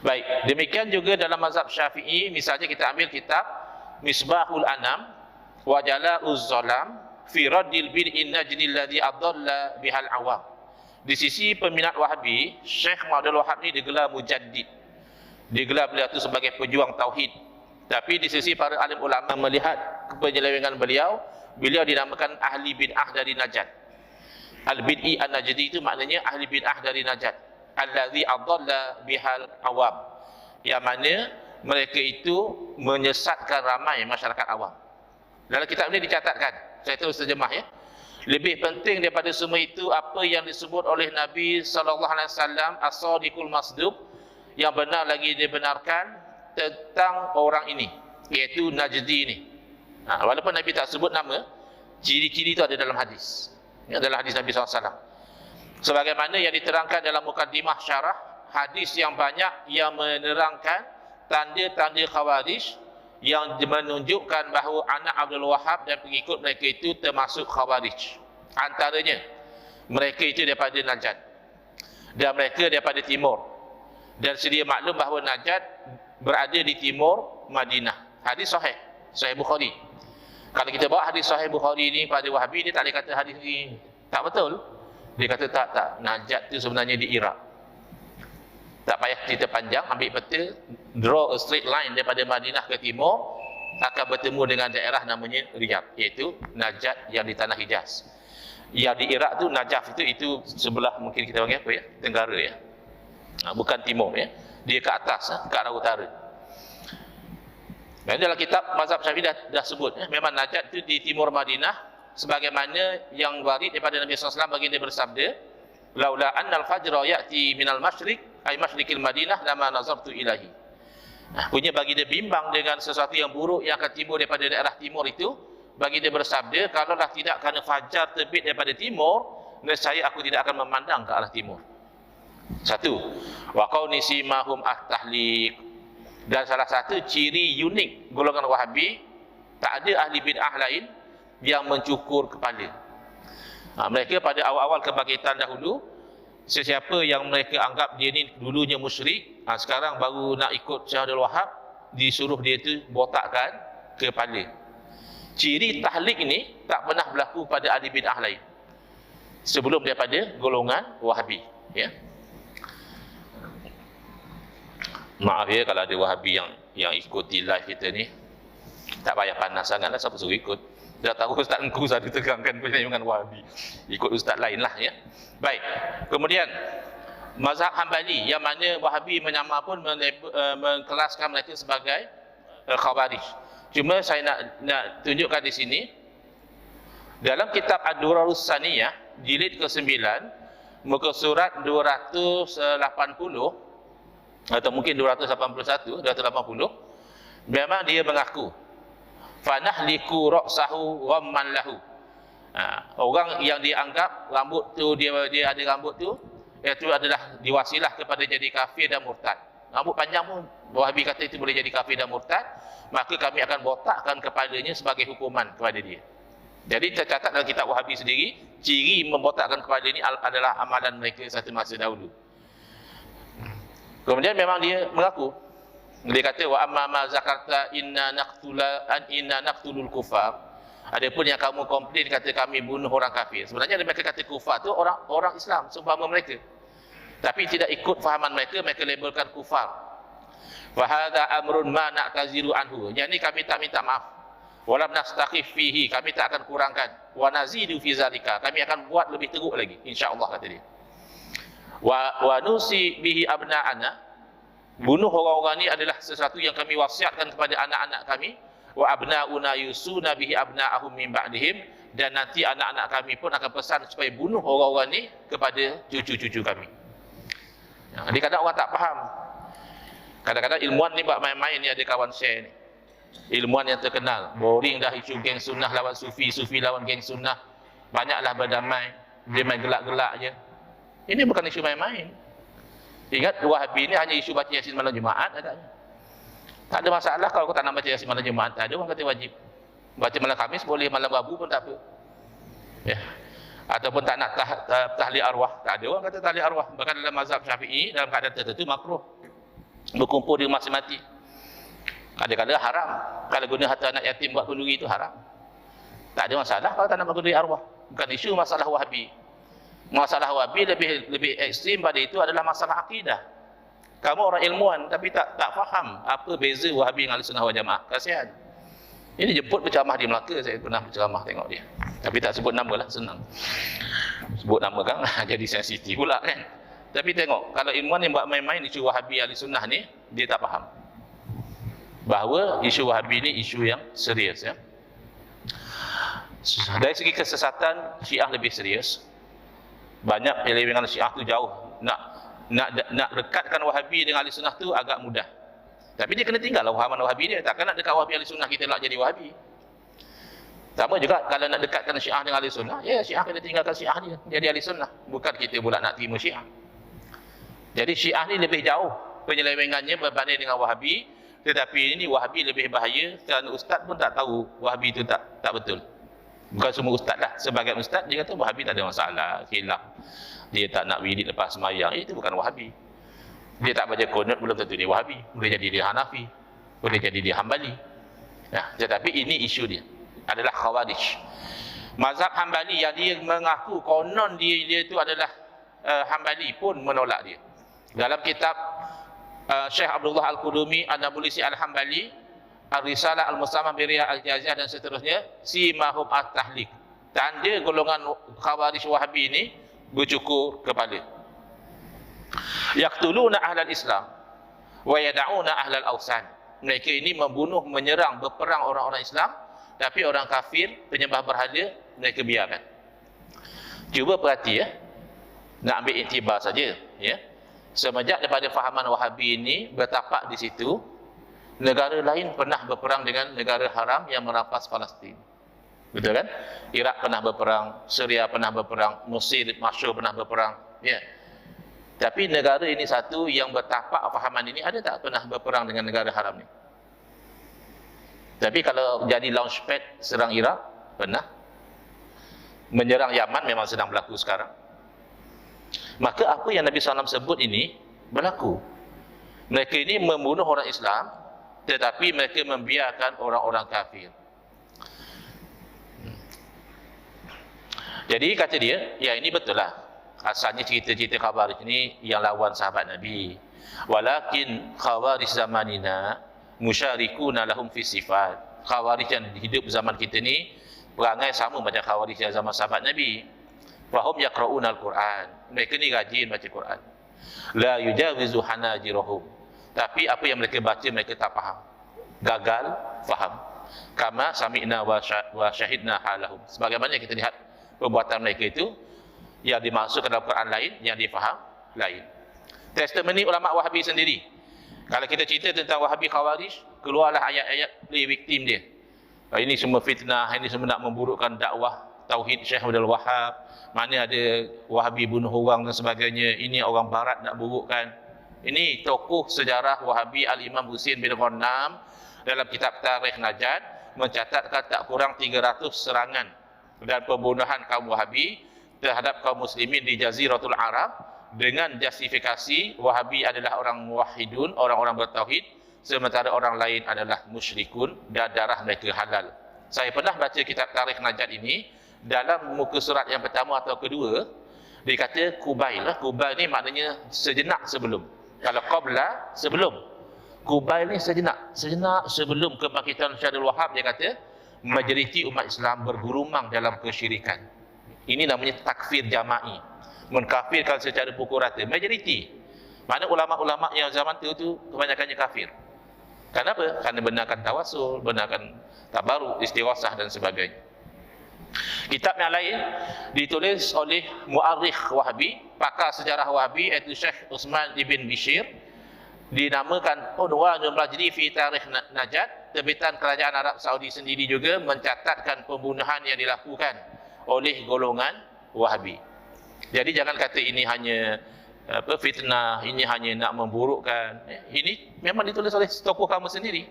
[SPEAKER 1] Baik, demikian juga dalam mazhab Syafi'i. Misalnya kita ambil kitab Misbahul Anam wa Jala'uz Zalam fi Raddil Bid'in Najdil ladzi adalla bihal awam. Di sisi peminat Wahabi, Syekh Abdul Wahhab ni digelar mujaddid. Digelar beliau itu sebagai pejuang tauhid. Tapi di sisi para alim ulama melihat penyelewengan beliau dinamakan ahli bid'ah dari Najd. Al-bid'i an-najdi itu maknanya ahli bid'ah dari Najd. Allazi adalla bihal awam. Yang mana mereka itu menyesatkan ramai masyarakat awam. Dalam kitab ini dicatatkan, saya terus terjemah ya. Lebih penting daripada semua itu apa yang disebut oleh Nabi SAW as-sadiqul masduq, yang benar lagi dibenarkan tentang orang ini, iaitu Najdi ini. Walaupun Nabi tak sebut nama, ciri-ciri itu ada dalam hadis. Ini adalah hadis Nabi SAW. Sebagaimana yang diterangkan dalam mukaddimah syarah, hadis yang banyak yang menerangkan tanda-tanda Khawarij yang menunjukkan bahawa anak Abdul Wahab dan pengikut mereka itu termasuk Khawarij. Antaranya, mereka itu daripada Najd dan mereka daripada timur. Dan sedia maklum bahawa Najd berada di timur Madinah. Hadis sahih, Sahih Bukhari. Kalau kita bawa hadis Sahih Bukhari ni pada Wahabi, dia tak boleh kata hadis ni tak betul. Dia kata tak, Najd itu sebenarnya di Iraq. Tak payah cerita panjang, ambil peta, draw a straight line daripada Madinah ke timur, akan bertemu dengan daerah namanya Riyadh, iaitu Najd yang di tanah Hijaz. Yang di Iraq tu, Najaf itu sebelah, mungkin kita panggil apa ya, tenggara ya, bukan timur ya, dia ke atas, ke arah utara. Dan dalam kitab mazhab Syafi'i dah sebut ya, memang Najd itu di timur Madinah, sebagaimana yang warid daripada Nabi SAW baginda bersabda, laula annal fajra ya'ti minal masyriq ay masyriqil Madinah lama nazartu ilahi. Punya baginda bimbang dengan sesuatu yang buruk yang akan timbul daripada daerah timur itu. Baginda bersabda, kalaulah tidak kerana fajar terbit daripada timur, nescaya aku tidak akan memandang ke arah timur. Satu, wa qauni simahum at-tahliq. Dan salah satu ciri unik golongan Wahabi, tak ada ahli bid'ah lain yang mencukur kepala. Mereka pada awal-awal kebangkitan dahulu, sesiapa yang mereka anggap dia ni dulunya musyrik, sekarang baru nak ikut Syekh Abdul Wahab, disuruh dia tu botakkan kepala. Ciri tahlik ini tak pernah berlaku pada ahli bid'ah lain sebelum daripada golongan Wahabi ya. Maaf ya kalau ada Wahabi yang ikuti live kita ni, tak payah panas sangatlah, siapa suruh ikut. Dah tahu Ustaz Engku selalu tegangkan penyayungan Wahabi, ikut Ustaz lain lah ya. Baik, kemudian mazhab Hambali, yang mana Wahabi menyamar pun mengkelaskan mereka sebagai Khawarij. Cuma saya nak tunjukkan di sini dalam kitab Ad-Durarus Saniyah jilid ke-9 muka surat 280 atau mungkin 281, 280, memang dia mengaku fanahliku ra'sahu ghamman lahu. Orang yang dianggap rambut tu dia ada rambut tu, itu adalah diwasilah kepada jadi kafir dan murtad. Rambut panjang pun Wahabi kata itu boleh jadi kafir dan murtad, maka kami akan botakkan kepalanya sebagai hukuman kepada dia. Jadi tercatat dalam kitab Wahabi sendiri, ciri membotakkan kepala ini adalah amalan mereka satu masa dahulu. Kemudian memang dia mengaku, dia kata wa amma ma zakarta inna naqtulul kufar. Adapun yang kamu komplain kata kami bunuh orang kafir, sebenarnya mereka kata kufar tu orang Islam seumpama mereka, tapi tidak ikut fahaman mereka, mereka labelkan kufar. Wa hadza amrun ma na'taziru anhu. Yang ini kami tak minta maaf. Walam nastakhif fihi, kami tak akan kurangkan. Wa nazidu fi zalika, kami akan buat lebih teruk lagi insya-Allah, kata dia. Wa nusi bihi abna'ana, bunuh orang-orang ini adalah sesuatu yang kami wasiatkan kepada anak-anak kami. Wa abna'una yusuna bihi abna'ahum min ba'dihim, dan nanti anak-anak kami pun akan pesan supaya bunuh orang-orang ini kepada cucu-cucu kami. Kadang-kadang orang tak faham. Kadang-kadang ilmuwan ni buat main-main ni, ada kawan share ni, ilmuwan yang terkenal, boring dah isu geng sunnah lawan sufi, sufi lawan geng sunnah, banyaklah berdamai, dia main gelak-gelak je. Ini bukan isu main-main. Ingat Wahabi ni hanya isu baca Yasin malam Jumaat agaknya. Tak ada masalah kalau kau tak nak baca Yasin malam Jumaat, tak ada orang kata wajib. Baca malam Khamis boleh, malam Rabu pun tak apa ya. Ataupun tak nak tahlil arwah, tak ada orang kata tahlil arwah. Bahkan dalam mazhab Syafi'i, dalam keadaan tertentu makruh berkumpul di rumah mati. Kadang-kadang haram kalau guna harta anak yatim buat kenduri, itu haram. Tak ada masalah kalau tak nak berkenduri arwah. Bukan isu masalah Wahabi. Masalah Wahabi lebih ekstrim pada itu adalah masalah akidah. Kamu orang ilmuwan tapi tak faham apa beza Wahabi dengan Ahlussunnah wal Jamaah. Kasihan. Ini jemput berceramah di Melaka, saya pernah berceramah tengok dia. Tapi tak sebut nama lah, senang. Sebut nama kan, jadi sensitif pula kan. Tapi tengok, kalau ilmuwan yang buat main-main isu Wahabi Ahli Sunnah ni, dia tak faham bahawa isu Wahabi ni isu yang serius ya. Dari segi kesesatan, Syiah lebih serius. Banyak penyelewengan Syiah tu jauh. Nak dekatkan Wahabi dengan Ahli Sunnah tu agak mudah. Tapi dia kena tinggal lah fahaman Wahabi dia. Takkan nak dekat Wahabi Ahli Sunnah kita nak jadi Wahabi. Sama juga kalau nak dekatkan Syiah dengan Ahli Sunnah, ya Syiah kena tinggalkan Syiah dia, jadi Ahli Sunnah. Bukan kita pula nak terima Syiah. Jadi Syiah ni lebih jauh penyelewengannya berbanding dengan Wahabi. Tetapi ini Wahabi lebih bahaya kerana ustaz pun tak tahu Wahabi itu tak betul. Bukan semua ustaz lah. Sebagai ustaz dia kata Wahabi tak ada masalah, khilaf. Dia tak nak wirid lepas semayang. Itu bukan Wahabi. Dia tak baca kunut, belum tentu dia Wahabi. Boleh jadi dia Hanafi, boleh jadi dia Hambali. Nah, tetapi ini isu dia adalah Khawarij. Mazhab Hambali yang dia mengaku konon dia itu adalah Hambali pun menolak dia. Dalam kitab Syekh Abdullah Al-Qudumi An-Nabulsi Al-Hambali, Ar-Risalah Al-Mustamah Biriyah Al-Jaziyah dan seterusnya, Simahum At-Tahlik, tanda golongan Khawarij Wahabi ini bercukur kepala. Yaqtuluna ahlal Islam wa yad'una ahlal awsan. Mereka ini membunuh, menyerang, berperang orang-orang Islam, tapi orang kafir, penyembah berhala, mereka biarkan. Cuba perhati ya. Nak ambil iktibar saja ya. Semenjak daripada fahaman Wahabi ini bertapak di situ, negara lain pernah berperang dengan negara haram yang merampas Palestin. Betul kan? Iraq pernah berperang, Syria pernah berperang, Mesir masyhur pernah berperang ya. Tapi negara ini satu yang bertapak fahaman ini ada tak pernah berperang dengan negara haram ni? Tapi kalau jadi launchpad serang Iraq, pernah. Menyerang Yaman memang sedang berlaku sekarang. Maka apa yang Nabi SAW sebut ini berlaku. Mereka ini membunuh orang Islam, tetapi mereka membiarkan orang-orang kafir. Jadi kata dia, ya ini betul lah. Asalnya cerita-cerita Khawarij ini yang lawan sahabat Nabi. Walakin Khawarij zamanina musyarikuna lahum fi sifat. Khawarij yang hidup zaman kita ni perangai sama macam Khawarij yang zaman sahabat Nabi. Fahum yaqra'una al-Quran. Mereka ni rajin baca Quran. La yujawizu hanajirahum. Tapi apa yang mereka baca mereka tak faham. Gagal faham. Kama sami'na wa syahidna halahum. Sebagaimana kita lihat perbuatan mereka itu yang dimasukkan dalam Quran lain, yang difaham lain. Testimoni ulama Wahabi sendiri. Kalau kita cerita tentang Wahabi Khawarij, keluarlah ayat-ayat play victim dia. Ini semua fitnah, ini semua nak memburukkan dakwah Tauhid Syekh Abdul Wahab. Mana ada Wahabi bunuh orang dan sebagainya. Ini orang barat nak burukkan. Ini tokoh sejarah Wahabi Al-Imam Husin bin Ghannam dalam kitab Tarikh Najd mencatatkan tak kurang 300 serangan dan pembunuhan kaum Wahabi terhadap kaum muslimin di Jaziratul Arab dengan justifikasi Wahabi adalah orang muwahhidun, orang-orang bertauhid, sementara orang lain adalah musyrikun dan darah mereka halal. Saya pernah baca kitab Tarikh Najd ini, dalam muka surat yang pertama atau kedua dia kata Kubail lah. Kubail ni maknanya sejenak sebelum. Kalau qabla sebelum, Kubail ni sejenak sebelum kebangkitan Syarul Wahab. Dia kata majoriti umat Islam bergurumang dalam kesyirikan. Ini namanya takfir jama'i, mengkafirkan secara pukul rata. Majoriti. Mana ulama-ulama yang zaman itu kebanyakannya kafir. Kenapa? Kerana benarkan tawasul, benarkan tabaruk, istighasah dan sebagainya. Kitab yang lain ditulis oleh muarikh Wahabi, pakar sejarah Wahabi, iaitu Syekh Utsman ibn Bishir, dinamakan Unwanul Majdi fi Tarikh Najd. Terbitan kerajaan Arab Saudi sendiri juga mencatatkan pembunuhan yang dilakukan oleh golongan Wahabi. Jadi jangan kata ini hanya fitnah, ini hanya nak memburukkan. Ini memang ditulis oleh tokoh kamu sendiri.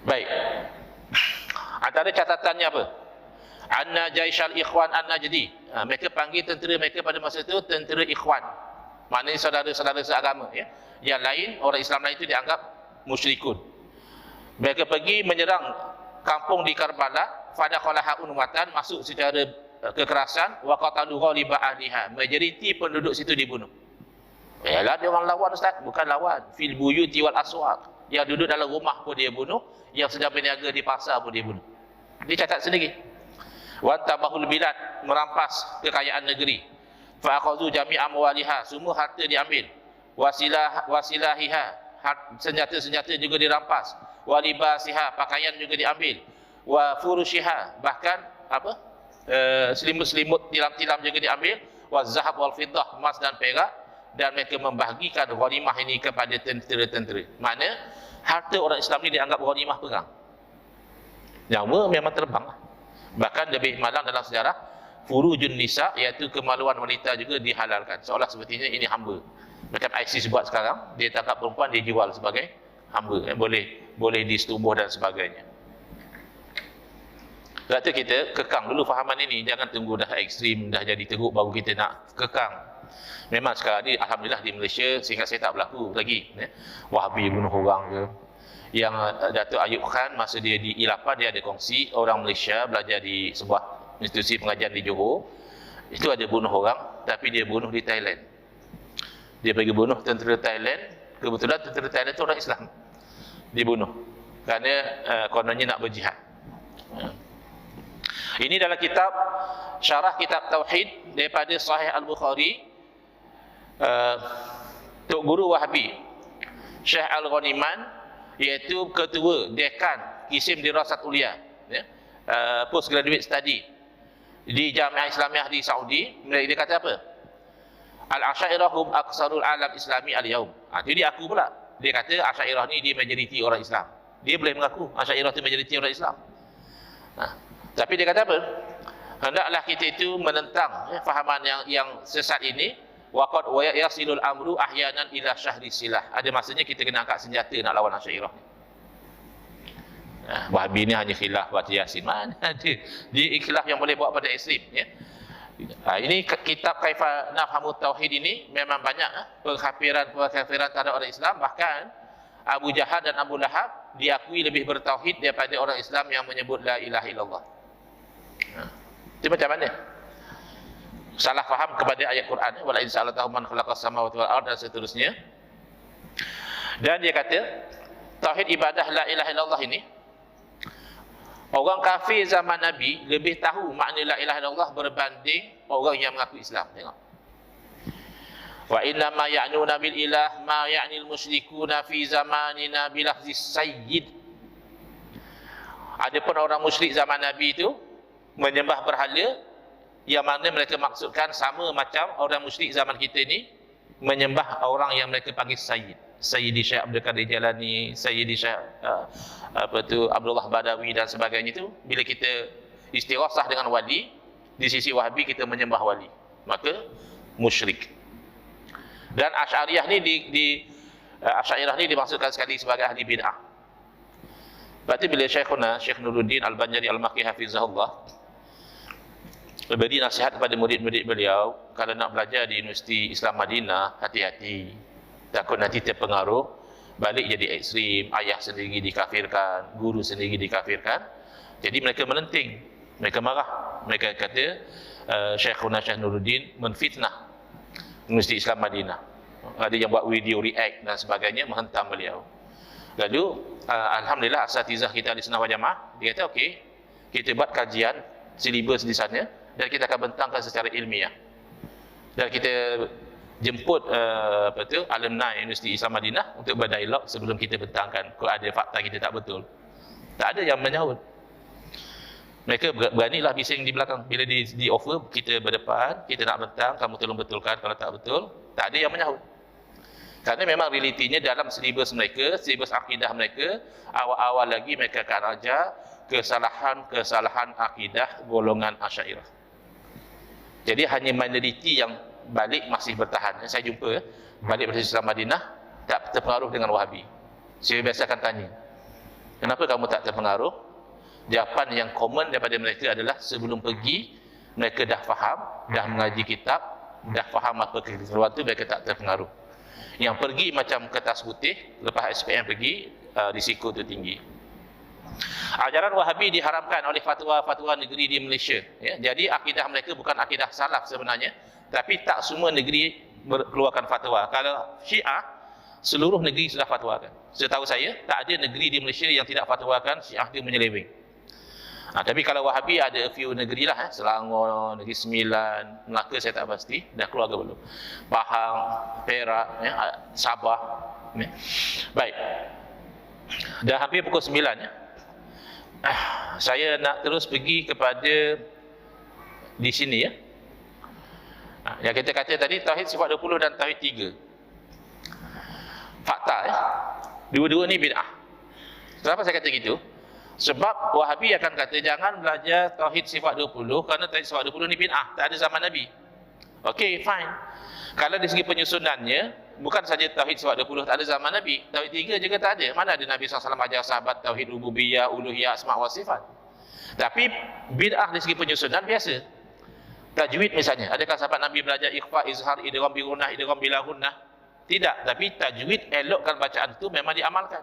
[SPEAKER 1] Baik. Antara catatannya apa? Anna Jaishal Ikhwan An-Najdi. Mereka panggil tentera mereka pada masa itu tentera Ikhwan. Maknanya saudara-saudara seagama ya. Yang lain, orang Islam lain itu dianggap musyrikun. Mereka pergi menyerang kampung di Karbala, fadakhalah unwatan, masuk secara kekerasan, wa qatalu ghaliba ahliha. Majoriti penduduk situ dibunuh. Yalah dia orang lawan ustaz, bukan lawan. Fil buyuti wal aswaq. Yang duduk dalam rumah pun dia bunuh, yang sedang berniaga di pasar pun dia bunuh. Dia catat sendiri. Wa tabahul bilad, merampas kekayaan negeri. Fa akhadhu jami' amwaliha, semua harta diambil. Wasilahiha, senjata-senjata juga dirampas. Wa libasiha, pakaian juga diambil. Wa furushiha, bahkan apa? Selimut-selimut tilam-tilam juga diambil. Wa zahab wal fiddah, emas dan perak, dan mereka membahagikan ghanimah ini kepada tentera-tentera. Mana harta orang Islam ini dianggap ghanimah perang. Nyawa memang terbang. Bahkan lebih malang dalam sejarah, furujun nisa, iaitu kemaluan wanita juga dihalalkan. Seolah sepertinya ini hamba. Macam ISIS buat sekarang, dia tangkap perempuan, dia jual sebagai hamba. Boleh disetubuh dan sebagainya. Sebab tu kita kekang dulu fahaman ini. Jangan tunggu dah ekstrim, dah jadi teruk baru kita nak kekang. Memang sekarang ni alhamdulillah di Malaysia sehingga saya tak berlaku lagi Wahabi bunuh orang ke. Yang Datuk Ayub Khan masa dia di I8 dia ada kongsi orang Malaysia belajar di sebuah institusi pengajian di Johor. Itu ada bunuh orang, tapi dia bunuh di Thailand. Dia pergi bunuh tentera Thailand. Kebetulan tentera Thailand itu orang Islam. Dia bunuh kerana kononnya nak berjihad. Ini dalam kitab Syarah Kitab Tauhid daripada Sahih Al-Bukhari. Tok Guru Wahabi Syekh Al-Ghaniman, iaitu ketua dekan Kisim Dirasat Ulia, postgraduate study di Jamiah Islamiah di Saudi. Dia kata apa? Al-Asyairah hum aksarul alam islami al-yaum. Jadi aku pula, dia kata Asyairah ni dia majoriti orang Islam. Dia boleh mengaku Asyairah tu majoriti orang Islam. Tapi dia kata apa? Hendaklah kita itu menentang fahaman yang sesat ini. Waqad yasilul amru ahyanan ila syahri silah. Ada masanya kita kena angkat senjata nak lawan Asyairah ni. Wahabi ni hanya khilaf buat Yasin. Mana ada dia khilaf yang boleh buat pada ekstrim, ya. Ini kitab Kaifa Nafhamu Tauhid ini memang banyak pengkafiran terhadap orang Islam. Bahkan Abu Jahal dan Abu Lahab diakui lebih bertauhid daripada orang Islam yang menyebut la ilaha illallah. Itu macam mana? Salah faham kepada ayat Quran, wala in sa'altahum man khalaqas samawati wal ardh, dan seterusnya. Dan dia kata tauhid ibadah la ilaha illallah ini, orang kafir zaman Nabi lebih tahu makna la ilaha illallah berbanding orang yang mengaku Islam. Tengok, wa inna ma ya'nuna bil ilah ma ya'nil musyrikuna fi zamanina bil lafzi sayyid. Adapun orang musyrik zaman Nabi itu menyembah berhala, yang mana mereka maksudkan sama macam orang musyrik zaman kita ni menyembah orang yang mereka panggil Sayyid. Sayyidi Syekh Abdul Qadir Jalani, Sayyidi Syekh Abdullah Badawi dan sebagainya itu. Bila kita istighasah dengan wali, di sisi Wahabi kita menyembah wali, maka musyrik. Dan Asy'ariyah ni Asy'ariyah ni dimaksudkan sekali sebagai ahli bid'ah. Berarti bila Syekh Nuruddin Al-Banjari Al-Makki hafizahullah beri nasihat kepada murid-murid beliau, kalau nak belajar di Universiti Islam Madinah, hati-hati, takut nanti terpengaruh balik jadi ekstrim, ayah sendiri dikafirkan, guru sendiri dikafirkan. Jadi mereka menenting, mereka marah, mereka kata Syekh Nuruddin menfitnah Universiti Islam Madinah. Ada yang buat video react dan sebagainya, menghentam beliau. Lalu alhamdulillah asatizah kita di Sunnah wal Jamaah, dia kata okey, kita buat kajian silibus di sana dan kita akan bentangkan secara ilmiah. Dan kita jemput alumni Universiti Islam Madinah untuk berdialog sebelum kita bentangkan kalau ada fakta kita tak betul. Tak ada yang menyahut. Mereka beranilah bising di belakang. Bila di offer, kita berdepan, kita nak bentang, kamu tolong betulkan kalau tak betul. Tak ada yang menyahut. Kerana memang realitinya dalam silibus mereka, silibus akidah mereka, awal-awal lagi mereka akan ajar kesalahan akidah golongan Asy'ariyah. Jadi hanya minoriti yang balik masih bertahan. Saya jumpa balik dari Islam Madinah tak terpengaruh dengan Wahabi. Saya biasa akan tanya, kenapa kamu tak terpengaruh? Jawapan yang common daripada mereka adalah sebelum pergi mereka dah faham, dah mengaji kitab, dah faham apa keseluruhan itu, mereka tak terpengaruh. Yang pergi macam kertas putih, lepas SPM pergi, risiko itu tinggi. Ajaran Wahabi diharamkan oleh fatwa-fatwa negeri di Malaysia, ya. Jadi akidah mereka bukan akidah salaf sebenarnya, tapi tak semua negeri keluarkan fatwa. Kalau Syiah, seluruh negeri sudah fatwakan. Setahu saya, tak ada negeri di Malaysia yang tidak fatwakan Syiah itu menyeleweng. Tapi kalau Wahabi ada few negeri lah, Selangor, Negeri Sembilan, Melaka saya tak pasti, dah keluar ke belum. Pahang, Perak, Sabah. Baik. Dah hampir pukul 9 ya. Saya nak terus pergi kepada di sini ya. Yang kita kata tadi tauhid sifat 20 dan tauhid 3. Fakta ya. Dua-dua ni bid'ah. Kenapa saya kata gitu? Sebab Wahabi akan kata jangan belajar tauhid sifat 20 kerana tauhid sifat 20 ni bid'ah, tak ada zaman Nabi. Okey, fine. Kalau dari segi penyusunannya, bukan saja tauhid sifat 20 tak ada zaman Nabi, tauhid 3 juga tak ada. Mana ada Nabi SAW ajar sahabat tauhid rububiyah, uluhiyah, asma' wa sifat. Tapi bid'ah dari segi penyusunan biasa. Tajwid misalnya, adakah sahabat Nabi belajar ikhfa, izhar, idgham bi gunnah, idgham bila gunnah? Tidak, tapi tajwid, elokkan bacaan itu memang diamalkan.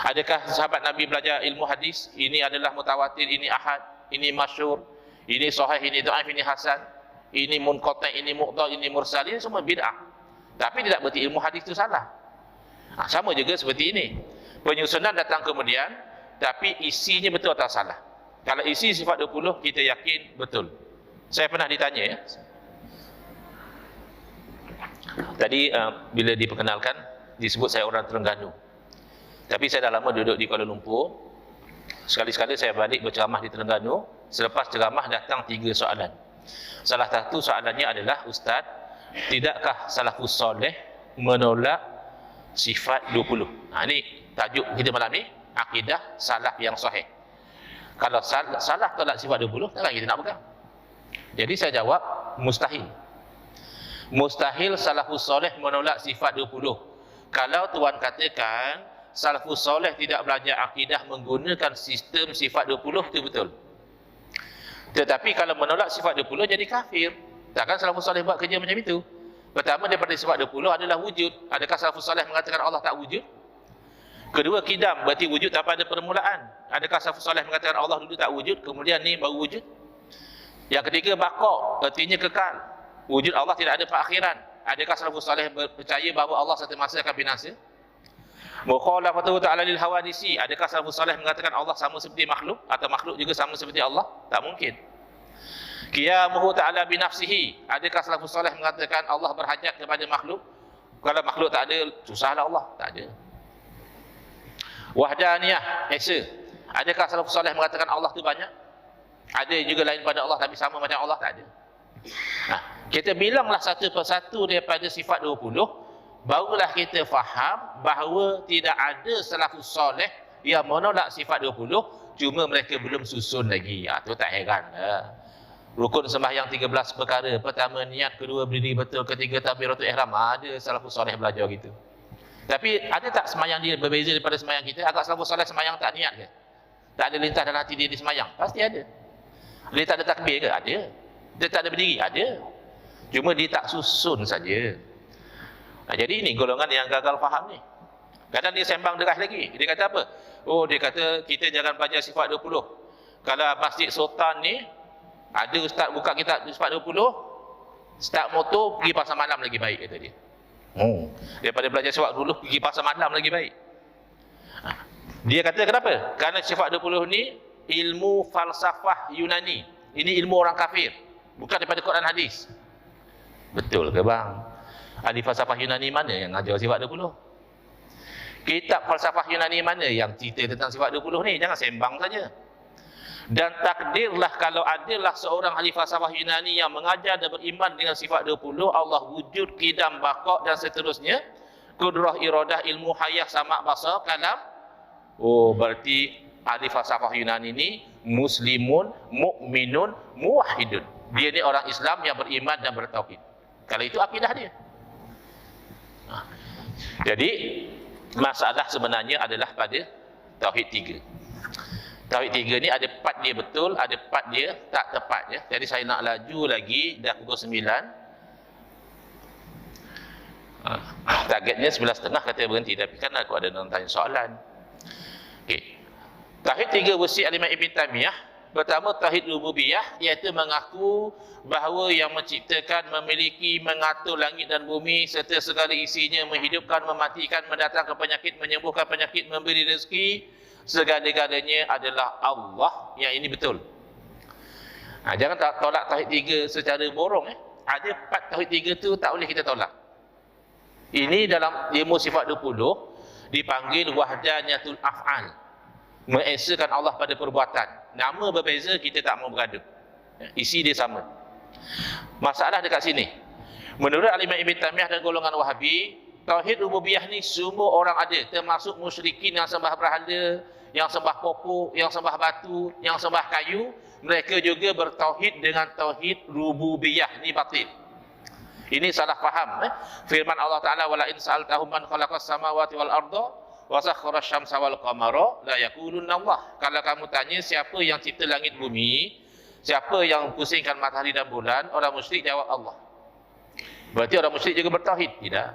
[SPEAKER 1] Adakah sahabat Nabi belajar ilmu hadis? Ini adalah mutawatir, ini ahad, ini masyhur, ini sahih, ini dhaif, ini hasan, ini munqati', ini mu'dhal, ini mursal, ini semua bid'ah. Tapi tidak berarti ilmu hadis itu salah. Sama juga seperti ini. Penyusunan datang kemudian, tapi isinya betul atau salah. Kalau isi sifat 20, kita yakin betul. Saya pernah ditanya ya. Tadi bila diperkenalkan, disebut saya orang Terengganu. Tapi saya dah lama duduk di Kuala Lumpur. Sekali-sekala saya balik berceramah di Terengganu. Selepas ceramah datang 3 soalan. Salah satu soalannya adalah, Ustaz, tidakkah salafus soleh menolak sifat 20? Ini tajuk kita malam ni, akidah salaf yang sahih. Kalau salah tolak sifat 20, takkan kita nak pegang. Jadi saya jawab, mustahil. Mustahil salafus soleh menolak sifat 20. Kalau tuan katakan salafus soleh tidak belajar akidah menggunakan sistem sifat 20, itu betul. Tetapi kalau menolak sifat 20 jadi kafir. Takkan salafus soleh buat kerja macam itu. Pertama, daripada sifat 20 adalah wujud. Adakah salafus soleh mengatakan Allah tak wujud? Kedua, kidam, berarti wujud tanpa ada permulaan. Adakah salafus soleh mengatakan Allah dulu tak wujud, kemudian ni baru wujud? Yang ketiga, baqa', artinya kekal. Wujud Allah tidak ada perakhiran. Adakah salafus soleh percaya bahawa Allah satu masa akan binasa? Mukhalafatu ta'ala lil hawadisi, adakah salafus soleh mengatakan Allah sama seperti makhluk atau makhluk juga sama seperti Allah? Tak mungkin. Qiyamuhu ta'ala bi nafsihi, adakah salafus soleh mengatakan Allah berhajat kepada makhluk? Kalau makhluk tak ada, susahlah Allah. Tak ada. Wahdaniyah, esa, adakah salafus soleh mengatakan Allah tu banyak? Ada juga lain pada Allah tapi sama macam Allah? Tak ada. Kita bilanglah satu persatu daripada sifat 20, barulah kita faham bahawa tidak ada salafus soleh yang menolak sifat 20, cuma mereka belum susun lagi. Itu tak heran. Rukun sembahyang 13 perkara. Pertama niat, kedua berdiri betul, ketiga takbiratul ihram. Ada salafus soleh belajar gitu. Tapi ada tak sembahyang dia berbeza daripada sembahyang kita? Agak salafus soleh sembahyang tak niat ke? Tak ada lintas dalam hati dia di sembahyang? Pasti ada. Dia tak ada takbir ke? Ada. Dia tak ada berdiri? Ada. Cuma dia tak susun saja. Jadi ini golongan yang gagal faham ni. Kadang dia sembang derah lagi. Dia kata apa? Oh, dia kata kita jangan belajar sifat 20. Kalau Masjid Sultan ni ada ustaz buka kitab sifat 20, start motor pergi pasar malam lagi baik, kata dia. Daripada belajar sifat 20 pergi pasar malam lagi baik. Dia kata kenapa? Kerana sifat 20 ni ilmu falsafah Yunani. Ini ilmu orang kafir, bukan daripada Quran hadis. Betul ke bang? Ahli falsafah Yunani mana yang ajar sifat 20? Kitab falsafah Yunani mana yang cerita tentang sifat 20 ni? Jangan sembang saja. Dan takdirlah kalau adalah seorang ahli falsafah Yunani yang mengajar dan beriman dengan sifat 20, Allah wujud, qidam, baqa' dan seterusnya, kudrah, iradah, ilmu, hayah, sama' basar, kalam. Oh, berarti ahli falsafah Yunani ni muslimun, mukminun, muwahhidun. Dia ni orang Islam yang beriman dan bertauhid. Kalau itu akidah dia. Jadi masalah sebenarnya adalah pada tauhid 3. Tauhid 3 ni ada part dia betul, ada part dia tak tepat ya. Jadi saya nak laju lagi, dah pukul 9. Targetnya 11.30 kata berhenti, tapi kan aku ada nak tanya soalan. Okey. Tauhid 3 versi Al-Imam Ibn Taymiyah Pertama, tauhid rububiyah, iaitu mengaku bahawa yang menciptakan, memiliki, mengatur langit dan bumi serta segala isinya, menghidupkan, mematikan, mendatangkan penyakit, menyembuhkan penyakit, memberi rezeki, segala-galanya adalah Allah. Yang ini betul. Jangan tolak tauhid 3 secara borong. Ada 4 tauhid 3 tu tak boleh kita tolak. Ini dalam ilmu sifat 20 dipanggil wahdaniyatul af'al. Mengesakan Allah pada perbuatan. Nama berbeza, kita tak mau bergaduh. Isi dia sama. Masalah dekat sini. Menurut Al-Imam Ibn Taymiyah dan golongan Wahabi, tauhid rububiyah ni semua orang ada, termasuk musyrikin yang sembah berhala, yang sembah pokok, yang sembah batu, yang sembah kayu. Mereka juga bertauhid dengan tauhid rububiyah. Ni batil. Ini salah faham. Firman Allah Ta'ala, wala in sa'altahum man khalaqas samawati wal arda wa sakhkhara asy-syamsa wal qamara la yaqulunna Allah. Kalau kamu tanya siapa yang cipta langit bumi, siapa yang pusingkan matahari dan bulan, orang musyrik jawab Allah. Berarti orang musyrik juga bertauhid? Tidak.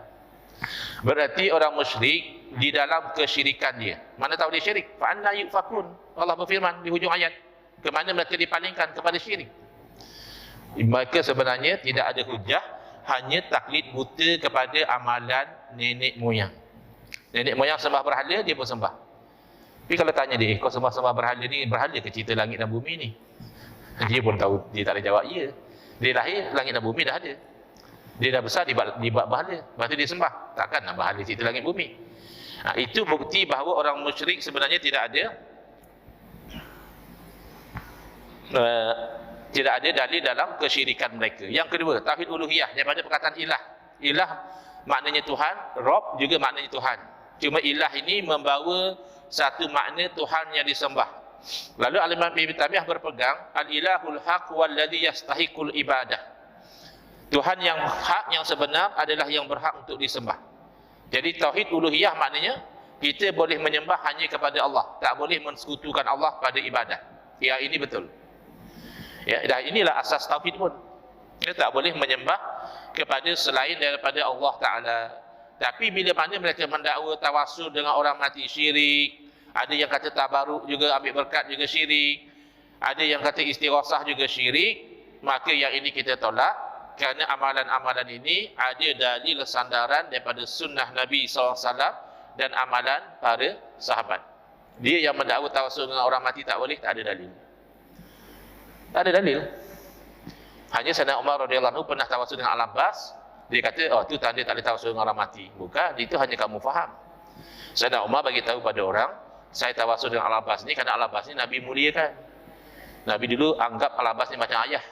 [SPEAKER 1] Berarti orang musyrik di dalam kesyirikan dia. Mana tahu dia syirik? Fa anna yufakun. Allah berfirman di hujung ayat, ke mana mereka dipalingkan kepada syirik. Mereka sebenarnya tidak ada hujah, hanya taklid buta kepada amalan nenek moyang. Nenek moyang sembah berhala, dia pun sembah. Tapi kalau tanya dia, kau sembah berhala ni, berhala ke cipta langit dan bumi ni? Dia pun tahu, dia tak boleh jawab ya. Dia lahir, langit dan bumi dah ada. Dia dah besar, dibuat berhala. Lepas tu dia sembah. Takkanlah berhala cipta langit bumi. Itu bukti bahawa orang musyrik sebenarnya tidak ada dalil dalam kesyirikan mereka. Yang kedua, tauhid uluhiyah, daripada perkataan ilah. Ilah maknanya Tuhan, Rabb juga maknanya Tuhan. Cuma ilah ini membawa satu makna Tuhan yang disembah. Lalu Al-Imam Ibn Taymiyah berpegang al-ilahul haq walladhi yastahiqul ibadah. Tuhan yang hak, yang sebenar adalah yang berhak untuk disembah. Jadi tauhid uluhiyah maknanya kita boleh menyembah hanya kepada Allah, tak boleh mensekutukan Allah pada ibadah. Ya, ini betul. Ya, dah inilah asas tauhid pun. Kita tak boleh menyembah kepada selain daripada Allah Ta'ala. Tapi bila mana mereka mendakwa tawasul dengan orang mati, syirik. Ada yang kata tabaruk juga, ambil berkat juga syirik. Ada yang kata istighasah juga syirik. Maka yang ini kita tolak, kerana amalan-amalan ini ada dalil sandaran daripada sunnah Nabi SAW dan amalan para sahabat. Dia yang mendakwa tawasul dengan orang mati tak boleh, tak ada dalil. Tak ada dalil. Hanya Sayyidina Umar radhiyallahu anhu pernah tawasul dengan Al-Abbas. Dia kata, oh tu tanda tak boleh tawasul dengan orang mati. Bukan, itu hanya kamu faham. Sayyidina Umar bagi tahu pada orang, saya tawasul dengan Al-Abbas ni kerana Al-Abbas ni Nabi muliakan. Nabi dulu anggap Al-Abbas ni macam ayah.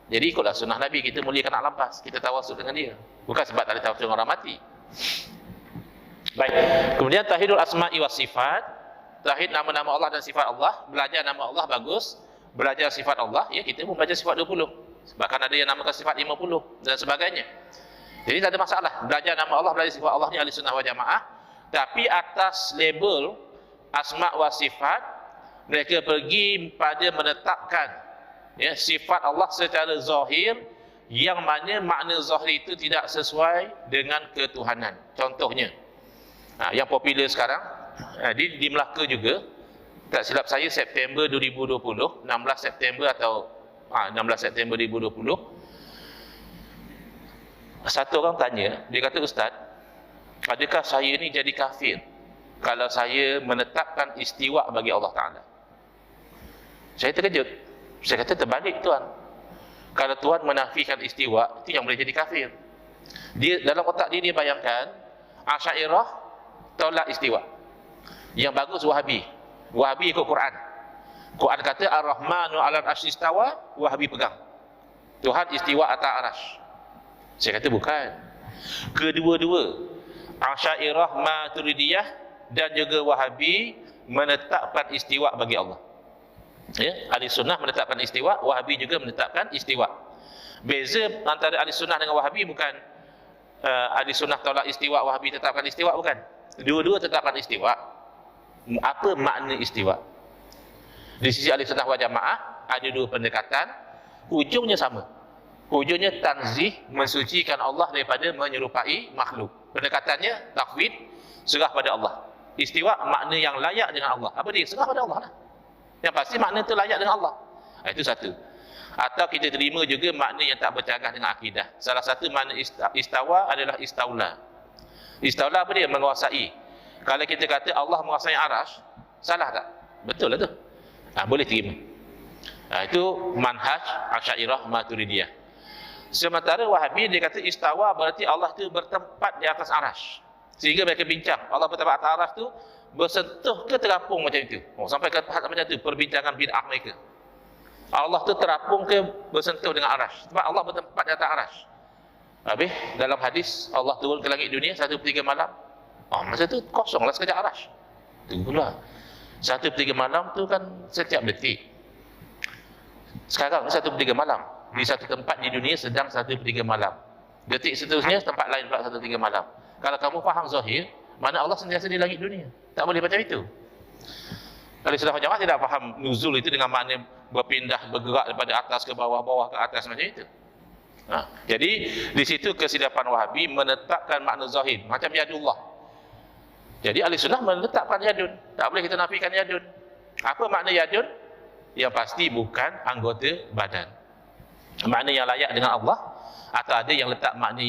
[SPEAKER 1] Jadi ikutlah sunnah Nabi, kita muliakan Al-Abbas, kita tawasul dengan dia. Bukan sebab tak boleh tawasul dengan orang mati. Baik. Kemudian tauhidul asma'i was sifat. Tauhid nama-nama Allah dan sifat Allah. Belajar nama Allah bagus. Belajar sifat Allah, ya kita pun belajar sifat 20. Bahkan ada yang namakan sifat 50 dan sebagainya. Jadi tak ada masalah. Belajar nama Allah, belajar sifat Allah ni ahli sunnah wal jamaah. Tapi atas label asma' wa sifat, mereka pergi pada menetapkan ya, sifat Allah secara zahir, yang mana makna zahir itu tidak sesuai dengan ketuhanan. Contohnya, yang popular sekarang, di Melaka juga, tak silap saya September 2020, 16 September atau 16 September 2020, satu orang tanya, dia kata, Ustaz, adakah saya ni jadi kafir kalau saya menetapkan istiwa bagi Allah Ta'ala? Saya terkejut. Saya kata terbalik Tuhan. Kalau Tuhan menafikan istiwa, itu yang boleh jadi kafir. Dia dalam otak dia bayangkan Asy'ariyah tolak istiwa. Yang bagus Wahabi. Wahabi ikut Quran. Quran kata Ar-Rahmanu 'alal 'arsy istawa, Wahabi pegang Tuhan istiwa atas arasy. Saya kata bukan. Kedua-dua Asy'ariyah, Maturidiyah dan juga Wahabi menetapkan istiwa bagi Allah. Ya, ahli sunnah menetapkan istiwa, Wahabi juga menetapkan istiwa. Beza antara ahli sunnah dengan Wahabi bukan ahli sunnah tolak istiwa, Wahabi tetapkan istiwa, bukan. Dua-dua tetapkan istiwa. Apa makna istiwa? Di sisi ahli sunnah wal jamaah ada dua pendekatan, hujungnya sama. Hujungnya tanzih, mensucikan Allah daripada menyerupai makhluk. Pendekatannya tafwid, serah pada Allah. Istiwa makna yang layak dengan Allah. Apa dia? Serah pada Allah lah. Yang pasti makna itu layak dengan Allah. Itu satu. Atau kita terima juga makna yang tak bercanggah dengan akidah. Salah satu makna istawa adalah istaula. Istaula apa dia? Menguasai. Kalau kita kata Allah menguasai arash, salah tak? Betul lah tu. Boleh terima. Itu manhaj Asy'ariyah Maturidiyah. Sementara Wahabi dia kata istawa berarti Allah tu bertempat di atas arash. Sehingga mereka bincang Allah bertempat atas arash tu bersentuh ke terapung macam itu. Sampai ke tahap macam tu perbincangan bid'ah mereka. Allah tu terapung ke bersentuh dengan arash. Sebab Allah bertempat di atas arash. Habis dalam hadis Allah turun ke langit dunia 1/3 malam. Masa tu kosonglah sekejap arash. Tunggulah. 1/3 malam tu kan setiap detik. Sekarang 1/3 malam. Di satu tempat di dunia sedang 1/3 malam. Detik seterusnya tempat lain pula 1/3 malam. Kalau kamu faham zahir, mana Allah sentiasa di langit dunia. Tak boleh macam itu. Kalau sudah jamaah tidak faham nuzul itu dengan makna berpindah, bergerak daripada atas ke bawah, bawah ke atas macam itu. Jadi di situ kesilapan Wahabi menetapkan makna zahir macam yadullah. Jadi ahli sunnah menetapkan yadun. Tak boleh kita nafikan yadun. Apa makna yadun? Yang pasti bukan anggota badan. Makna yang layak dengan Allah, atau ada yang letak makna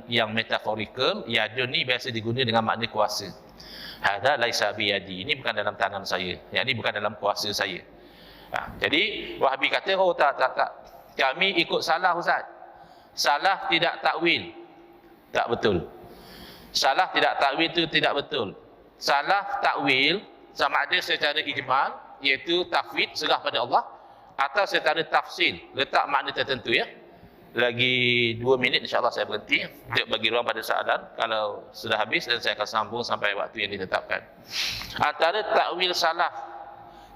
[SPEAKER 1] yang metaforikal. Yadun ni biasa digunakan dengan makna kuasa. Hadza laisa biyadi. Ini bukan dalam tangan saya. Yang ini bukan dalam kuasa saya. Jadi Wahabi kata, tak. Kami ikut salah Ustaz. Salah tidak takwil. Tak betul. Salah tidak takwil itu tidak betul. Salah takwil sama ada secara ijmal, iaitu tafwid, serah pada Allah, atau secara tafsil, letak makna tertentu ya. Lagi 2 minit insya-Allah saya berhenti untuk bagi ruang pada soalan. Kalau sudah habis dan saya akan sambung sampai waktu yang ditetapkan. Antara takwil salah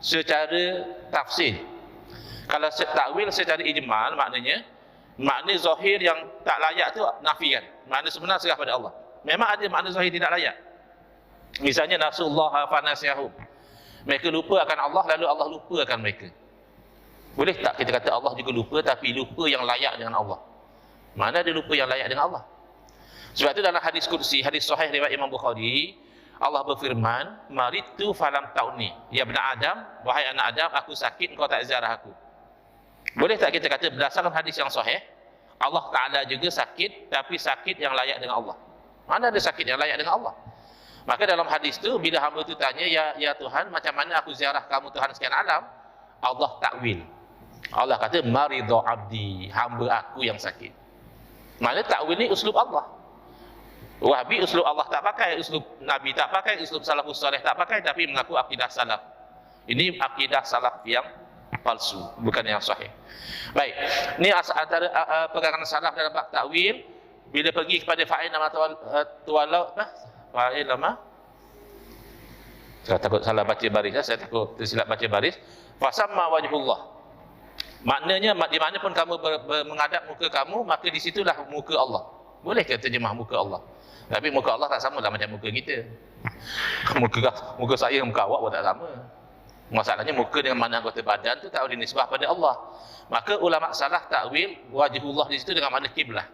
[SPEAKER 1] secara tafsir. Kalau takwil secara ijmal, maknanya makna zahir yang tak layak tu nafikan. Makna sebenar serah pada Allah. Memang ada makna zahir tidak layak. Misalnya nasullah fa nasyahum. Mereka lupa akan Allah lalu Allah lupa akan mereka. Boleh tak kita kata Allah juga lupa tapi lupa yang layak dengan Allah? Mana ada lupa yang layak dengan Allah? Sebab itu dalam hadis qudsi, hadis sahih riwayat Imam Bukhari, Allah berfirman, "Maritu falam tauni." Ya benar Adam, wahai anak Adam, aku sakit engkau tak ziarah aku. Boleh tak kita kata berdasarkan hadis yang sahih, Allah Taala juga sakit tapi sakit yang layak dengan Allah? Mana ada sakit yang layak dengan Allah? Maka dalam hadis tu bila hamba tu tanya, ya Tuhan, macam mana aku ziarah kamu Tuhan sekian alam? Allah takwil. Allah kata maridha abdi, hamba aku yang sakit. Mana takwil ni uslub Allah. Wahabi uslub Allah tak pakai, uslub Nabi tak pakai, uslub salafus salih tak pakai, tapi mengaku akidah salaf. Ini akidah salaf yang palsu, bukan yang sahih. Baik, ini antara pegangan salaf dalam bab takwil. Bila pergi kepada fa'il nama tuwalau, fa'il nama, saya takut salah baca baris, saya takut tersilap baca baris. Fasamma wajhullah. Maknanya di mana pun kamu menghadap muka kamu, maka di situlah muka Allah. Boleh ke terjemah muka Allah? Tapi muka Allah tak sama lah macam muka kita. Muka saya dengan muka awak pun tak sama. Masalahnya muka dengan mana anggota badan tu tak boleh nisbah pada Allah. Maka ulama salah takwil wajhullah di situ dengan makna kiblah.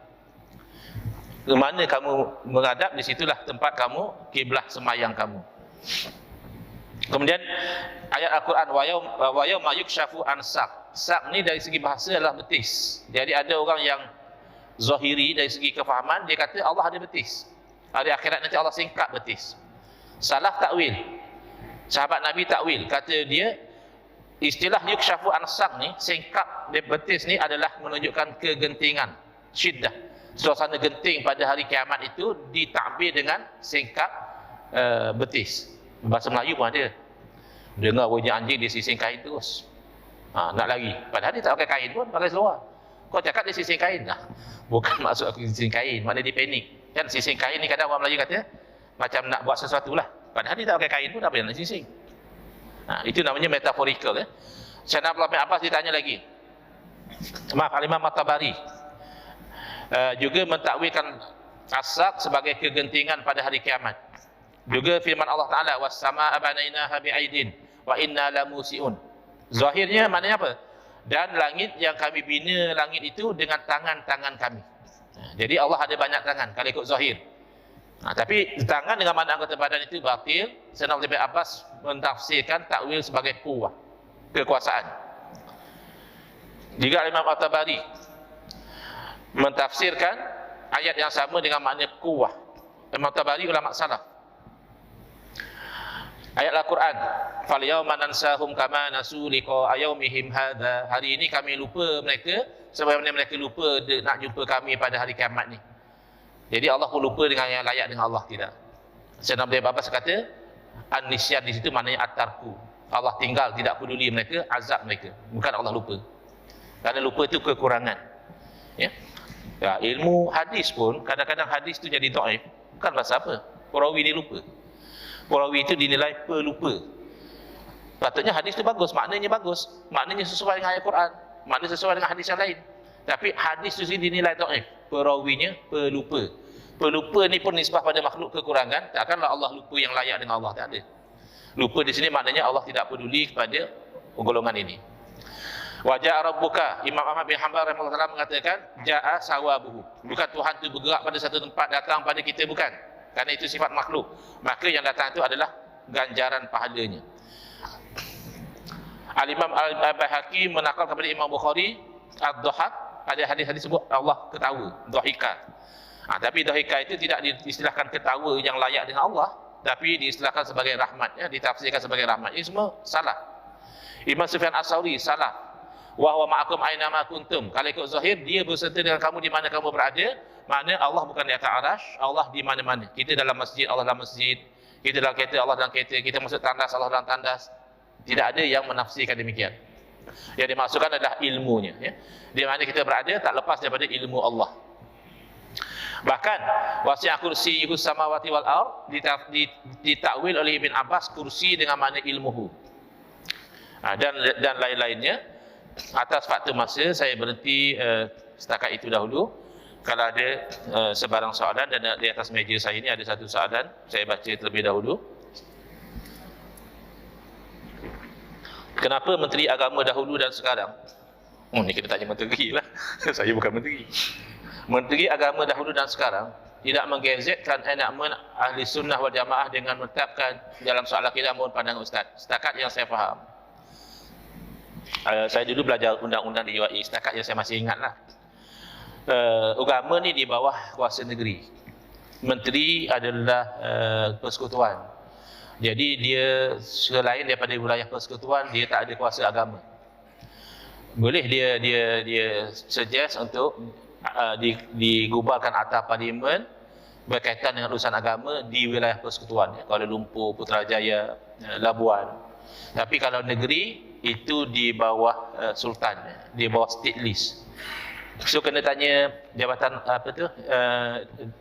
[SPEAKER 1] Ke mana kamu menghadap, di situlah tempat kamu, kiblah semayang kamu. Kemudian ayat Al-Quran, wa yauma yukshafu an saq. Saq ni dari segi bahasa adalah betis. Jadi ada orang yang zahiri dari segi kefahaman, dia kata Allah ada betis. Hari akhirat nanti Allah singkap betis. Salah takwil. Sahabat Nabi takwil, kata dia istilah yukshafu an saq ni, singkap dia betis ni adalah menunjukkan kegentingan, syiddah. Suasana genting pada hari kiamat itu ditakbir dengan singkap betis. Bahasa Melayu pun ada. Dengar bunyi anjing dia sising kain terus. Nak lari. Padahal dia tak pakai kain pun, pakai seluar. Kau cakap dia sising kain. Bukan maksud aku sising kain, maknanya dia panik. Kan sising kain ni kadang orang Melayu kata macam nak buat sesuatu lah. Padahal dia tak pakai kain pun, apa yang nak sising? Itu namanya metaforikal. Syekh Abdullah bin Abbas ditanya lagi. Maaf, Imam At-Tabari juga mentakwilkan as-saq sebagai kegentingan pada hari kiamat. Juga firman Allah Ta'ala, was-samaa'a banainaha bi'aidin wa inna lamusiun. Zahirnya maknanya apa? Dan langit yang kami bina langit itu dengan tangan-tangan kami. Jadi Allah ada banyak tangan kalau ikut zahir. Tapi tangan dengan mana anggota badan itu batil. Sayyidina Abdullah bin Abbas mentafsirkan takwil sebagai kuwah, kekuasaan. Juga Imam At-Tabari mentafsirkan ayat yang sama dengan makna quwwah. Imam At-Tabari ulama salaf. Ayat Al-Quran, "Falyawma nansahum kama nasu liqa yaumihim hadza." Hari ini kami lupa mereka sebagaimana mereka lupa nak jumpa kami pada hari kiamat ni. Jadi Allah pun lupa dengan yang layak dengan Allah, tidak. Sayyidina Abdul Abbas kata, an-nisyan di situ maknanya at-tarku. Allah tinggal, tidak peduli mereka, azab mereka. Bukan Allah lupa. Kerana lupa itu kekurangan. Ya. Ya, ilmu hadis pun kadang-kadang hadis itu jadi dhaif. Bukan pasal apa? Perawi ni lupa. Perawi itu dinilai pelupa. Patutnya hadis itu bagus, maknanya bagus. Maknanya sesuai dengan ayat Quran, maknanya sesuai dengan hadis yang lain. Tapi hadis itu sendiri dinilai dhaif. Perawinya pelupa. Pelupa ni pun nisbah pada makhluk kekurangan. Takkanlah Allah lupa yang layak dengan Allah, tak ada. Lupa di sini maknanya Allah tidak peduli kepada golongan ini. Wajah Rabbuka, Imam Ahmad bin Hanbal rahimahullah mengatakan, ja'a sawabuhu. Bukan Tuhan itu bergerak pada satu tempat, datang pada kita, bukan. Karena itu sifat makhluk. Maka yang datang itu adalah ganjaran pahalanya. Al-Imam Al-Baihaqi menakal kepada Imam Bukhari, ad-dhahak, ada hadis-hadis sebut Allah ketawa, dhahika. Tapi dhahika itu tidak diistilahkan ketawa yang layak dengan Allah, tapi diistilahkan sebagai rahmat, ya, ditafsirkan sebagai rahmat. Ini semua salah. Imam Sufyan As-Tsauri salah. Wa huwa ma'akum aina ma kuntum. Kalau ikut zahir, dia berserta dengan kamu di mana kamu berada. Makna Allah bukan di atas arasy, Allah di mana-mana. Kita dalam masjid, Allah dalam masjid. Kita dalam kereta, Allah dalam kereta. Kita masuk tandas, Allah dalam tandas. Tidak ada yang menafsirkan demikian. Yang dimaksudkan adalah ilmunya, ya. Di mana kita berada tak lepas daripada ilmu Allah. Bahkan wasi'a kursiyyu samawati wal ard ditakwil oleh Ibn Abbas kursi dengan makna ilmuhu. Dan lain-lainnya. Atas faktor masa saya berhenti setakat itu dahulu. Kalau ada sebarang soalan, dan di atas meja saya ini ada satu soalan, saya baca terlebih dahulu. Kenapa Menteri Agama dahulu dan sekarang? Ni kita tanya menteri lah. Saya bukan menteri. Menteri Agama dahulu dan sekarang tidak menggazetkan enakmen Ahli Sunnah wal Jamaah dengan menetapkan dalam soal akidah mohon pandangan Ustaz. Setakat yang saya faham. Saya dulu belajar undang-undang di UAE, setakat yang saya masih ingat lah. Agama ni di bawah kuasa negeri. Menteri adalah persekutuan. Jadi dia selain daripada wilayah persekutuan, dia tak ada kuasa agama. Boleh dia suggest untuk digubarkan Akta Parlimen berkaitan dengan urusan agama di wilayah persekutuan, Kuala Lumpur, Putrajaya, Labuan. Tapi kalau negeri itu di bawah sultan, di bawah state list. So kena tanya jabatan apa tu,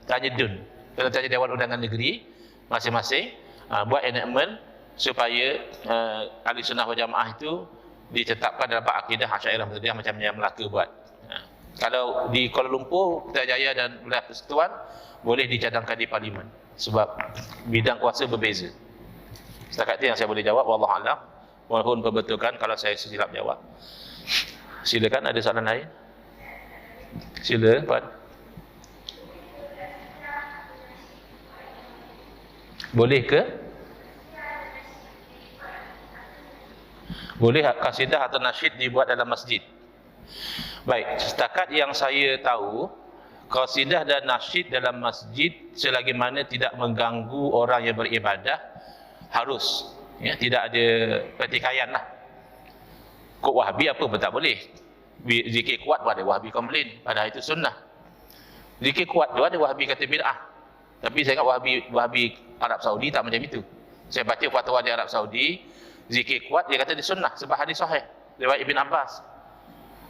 [SPEAKER 1] tanya DUN, kena tanya Dewan Undangan Negeri masing-masing, buat enactment supaya Ahli Sunnah wal Jamaah itu ditetapkan dalam akidah Asy'ariyah Maturidiyah macam yang Melaka buat. Kalau di Kuala Lumpur, Putrajaya dan wilayah persekutuan boleh dicadangkan di parlimen sebab bidang kuasa berbeza. Setakat itu yang saya boleh jawab, wallahu a'lam. Mohon perbetulkan kalau saya silap jawab. Silakan, ada soalan lain? Sila, Puan. Boleh ke? Boleh kasidah atau nasyid dibuat dalam masjid? Baik, setakat yang saya tahu, kasidah dan nasyid dalam masjid selagi mana tidak mengganggu orang yang beribadah harus, ya, tidak ada pertikaian lah. Kok Wahabi apa pun tak boleh. Zikir kuat pun ada Wahabi komplain, padahal itu sunnah. Zikir kuat tu ada Wahabi kata bid'ah. Tapi saya ingat Wahabi Arab Saudi tak macam itu. Saya baca fatwa di Arab Saudi, zikir kuat dia kata dia sunnah sebab hadis sahih riwayat Ibn Abbas.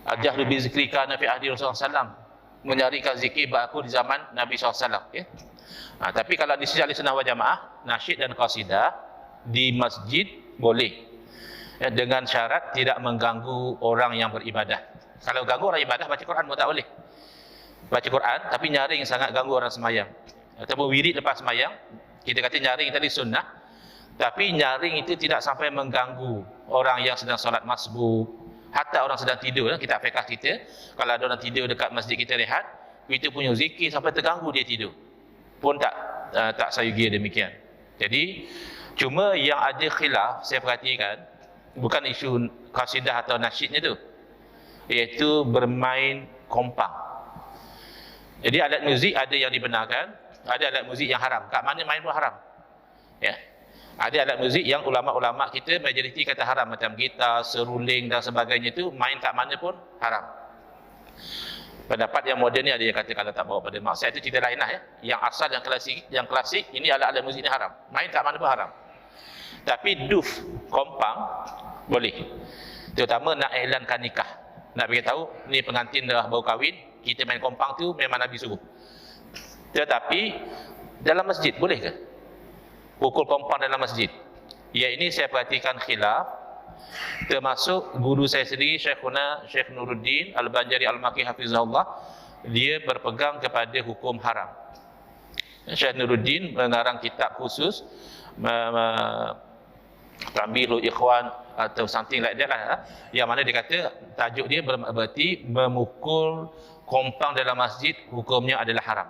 [SPEAKER 1] Al-jahlu bi zikrika nabi ahdi Rasulullah SAW, menyarikan zikir baku di zaman Nabi SAW, ya. Tapi kalau di sisi Ahli Sunnah wal Jamaah, nasyid dan qasidah di masjid boleh, ya, dengan syarat tidak mengganggu orang yang beribadah. Kalau ganggu orang ibadah, baca Quran pun tak boleh. Baca Quran tapi nyaring sangat ganggu orang semayang, ataupun wirid lepas semayang, kita kata nyaring tadi sunnah, tapi nyaring itu tidak sampai mengganggu orang yang sedang solat masbuk, hatta orang sedang tidur. Kita fiqh kita, kalau ada orang tidur dekat masjid kita rehat, kita punya zikir sampai terganggu dia tidur, pun tak sayugi demikian. Jadi cuma yang ada khilaf saya perhatikan bukan isu qasidah atau nasyidnya tu. iaitu bermain kompang. Jadi alat muzik ada yang dibenarkan, ada alat muzik yang haram. Kat mana main pun haram. Ya. Ada alat muzik yang ulama-ulama kita majoriti kata haram, macam gitar, seruling dan sebagainya, itu main kat mana pun haram. Pendapat yang moden ni ada yang kata kalau tak bawa pada maksiat itu cerita lain lah ya. Yang asal yang klasik ini alat-alat muzik ni haram. Main kat mana pun haram. Tapi duf, kompang boleh. Terutama nak iklankan nikah. Nak beritahu ni pengantin dah baru kahwin, kita main kompang tu memang Nabi suruh. Tetapi dalam masjid boleh ke? Pukul kompang dalam masjid. Ya, ini saya perhatikan khilaf. Termasuk guru saya sendiri, Syekh Nuruddin Al-Banjari Al-Maki Hafizahullah, dia berpegang kepada hukum haram. Syekh Nuruddin mengarang kitab khusus Tambihul Ikhwan atau something like that lah, yang mana dia kata tajuk dia berarti memukul kompang dalam masjid hukumnya adalah haram.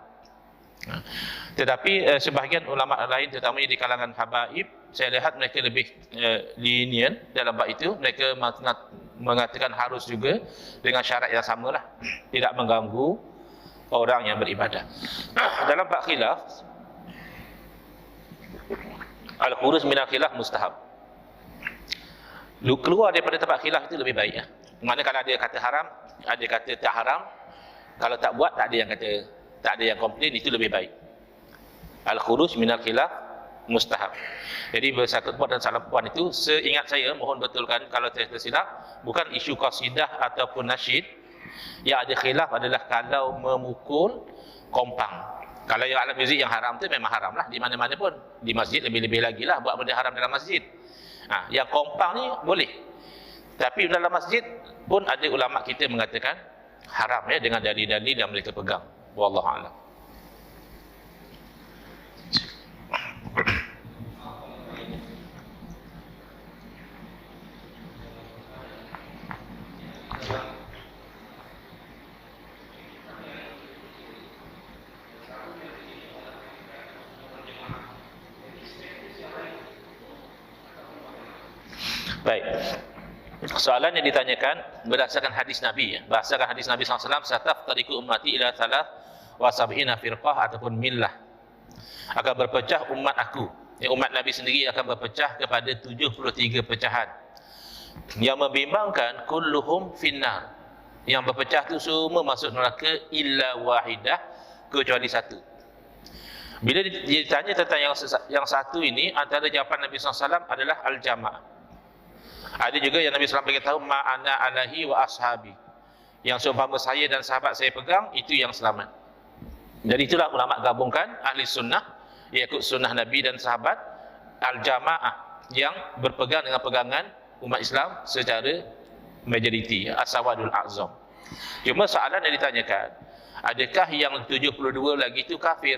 [SPEAKER 1] Tetapi sebahagian ulama lain, terutamanya di kalangan habaib, saya lihat mereka lebih lenient dalam bab itu. Mereka mengatakan harus juga dengan syarat yang samalah, tidak mengganggu orang yang beribadah. Dalam bab khilaf, al-khuruj min al-khilaf mustahab. Keluar daripada tempat khilaf itu lebih baik ya. Mana kalau ada kata haram, ada kata tak haram, kalau tak buat tak ada yang kata, tak ada yang komplain, itu lebih baik. Al-khuruj minal khilaf mustahab. Jadi bersakut buat dan salah puan itu, seingat saya, mohon betulkan kalau saya tersilap, bukan isu qasidah ataupun nasyid. Yang ada khilaf adalah kalau memukul kompang. Kalau yang alat muzik yang haram tu memang haram lah, di mana-mana pun. Di masjid lebih-lebih lagi lah buat benda haram dalam masjid. Yang kompang ni boleh. Tapi dalam masjid pun ada ulama kita mengatakan haram ya, dengan dalil-dalil yang mereka pegang. Wallahu a'lam. Baik. Soalan yang ditanyakan berdasarkan hadis Nabi ya. Berdasarkan hadis Nabi SAW, "Sataftariqu ummati ila 73 firqah ataupun millah." Akan berpecah umat aku. Ya, umat Nabi sendiri akan berpecah kepada 73 pecahan. Yang membimbangkan kulluhum finnar. Yang berpecah tu semua masuk neraka illa wahidah, kecuali satu. Bila ditanya tentang yang satu ini, antara jawapan Nabi SAW adalah al-jamaah. Ada juga yang Nabi SAW beritahu ma'ana alahi wa ashabi, yang seumpama saya dan sahabat saya pegang, itu yang selamat. Jadi itulah ulama gabungkan ahli sunnah, iaitu sunnah Nabi dan sahabat, al-jamaah, yang berpegang dengan pegangan umat Islam secara majoriti, as-sawadul a'zam. Cuma soalan yang ditanyakan, adakah yang 72 lagi itu kafir?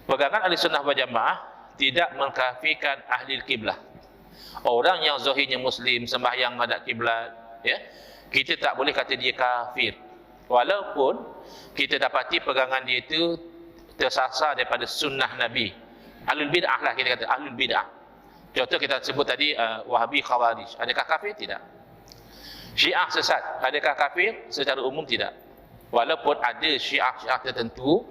[SPEAKER 1] Pegangan ahli sunnah wal jamaah tidak mengkafirkan ahli kiblah. Orang yang zahirnya muslim, sembahyang menghadap kiblat, ya, kita tak boleh kata dia kafir, walaupun kita dapati pegangan dia itu tersasar daripada sunnah Nabi. Ahlul bid'ah lah, kita kata ahlul bid'ah. Contoh kita sebut tadi Wahabi, Khawarij, adakah kafir? Tidak. Syiah sesat, adakah kafir? Secara umum tidak. Walaupun ada syiah-syiah tertentu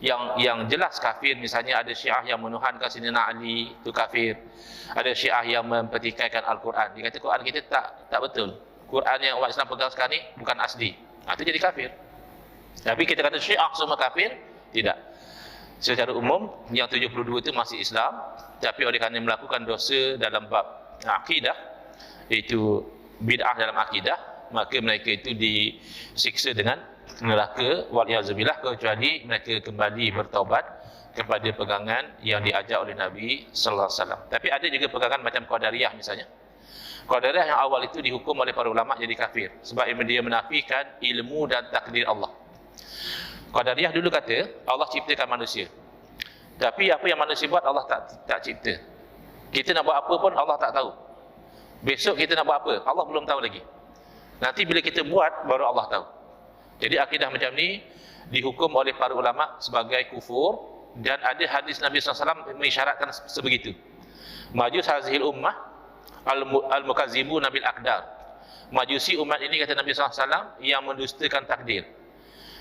[SPEAKER 1] yang jelas kafir. Misalnya ada syiah yang menuhankan Sayyidina Ali, itu kafir. Ada syiah yang mempertikaikan Al-Quran. Dia kata Quran kita tak betul. Quran yang umat Islam pegang sekarang ni bukan asli. Itu jadi kafir. Tapi kita kata syiah semua kafir? Tidak. Secara umum yang 72 itu masih Islam, tapi oleh kerana melakukan dosa dalam bab akidah, itu bid'ah dalam akidah, maka mereka itu disiksa dengan neraka wal'iyazubillah, kecuali mereka kembali bertaubat kepada pegangan yang diajak oleh Nabi sallallahu alaihi wasallam. Tapi ada juga pegangan macam Qadariyah misalnya. Qadariyah yang awal itu dihukum oleh para ulama jadi kafir sebab dia menafikan ilmu dan takdir Allah. Qadariyah dulu kata Allah ciptakan manusia, tapi apa yang manusia buat Allah tak cipta. Kita nak buat apa pun Allah tak tahu. Besok kita nak buat apa Allah belum tahu lagi. Nanti bila kita buat baru Allah tahu. Jadi akidah macam ni dihukum oleh para ulama sebagai kufur, dan ada hadis Nabi SAW mengisyaratkan sebegitu. Majus hazihil ummah al-mukazzibu nabil aqdar. Majusi umat ini, kata Nabi SAW, yang mendustakan takdir.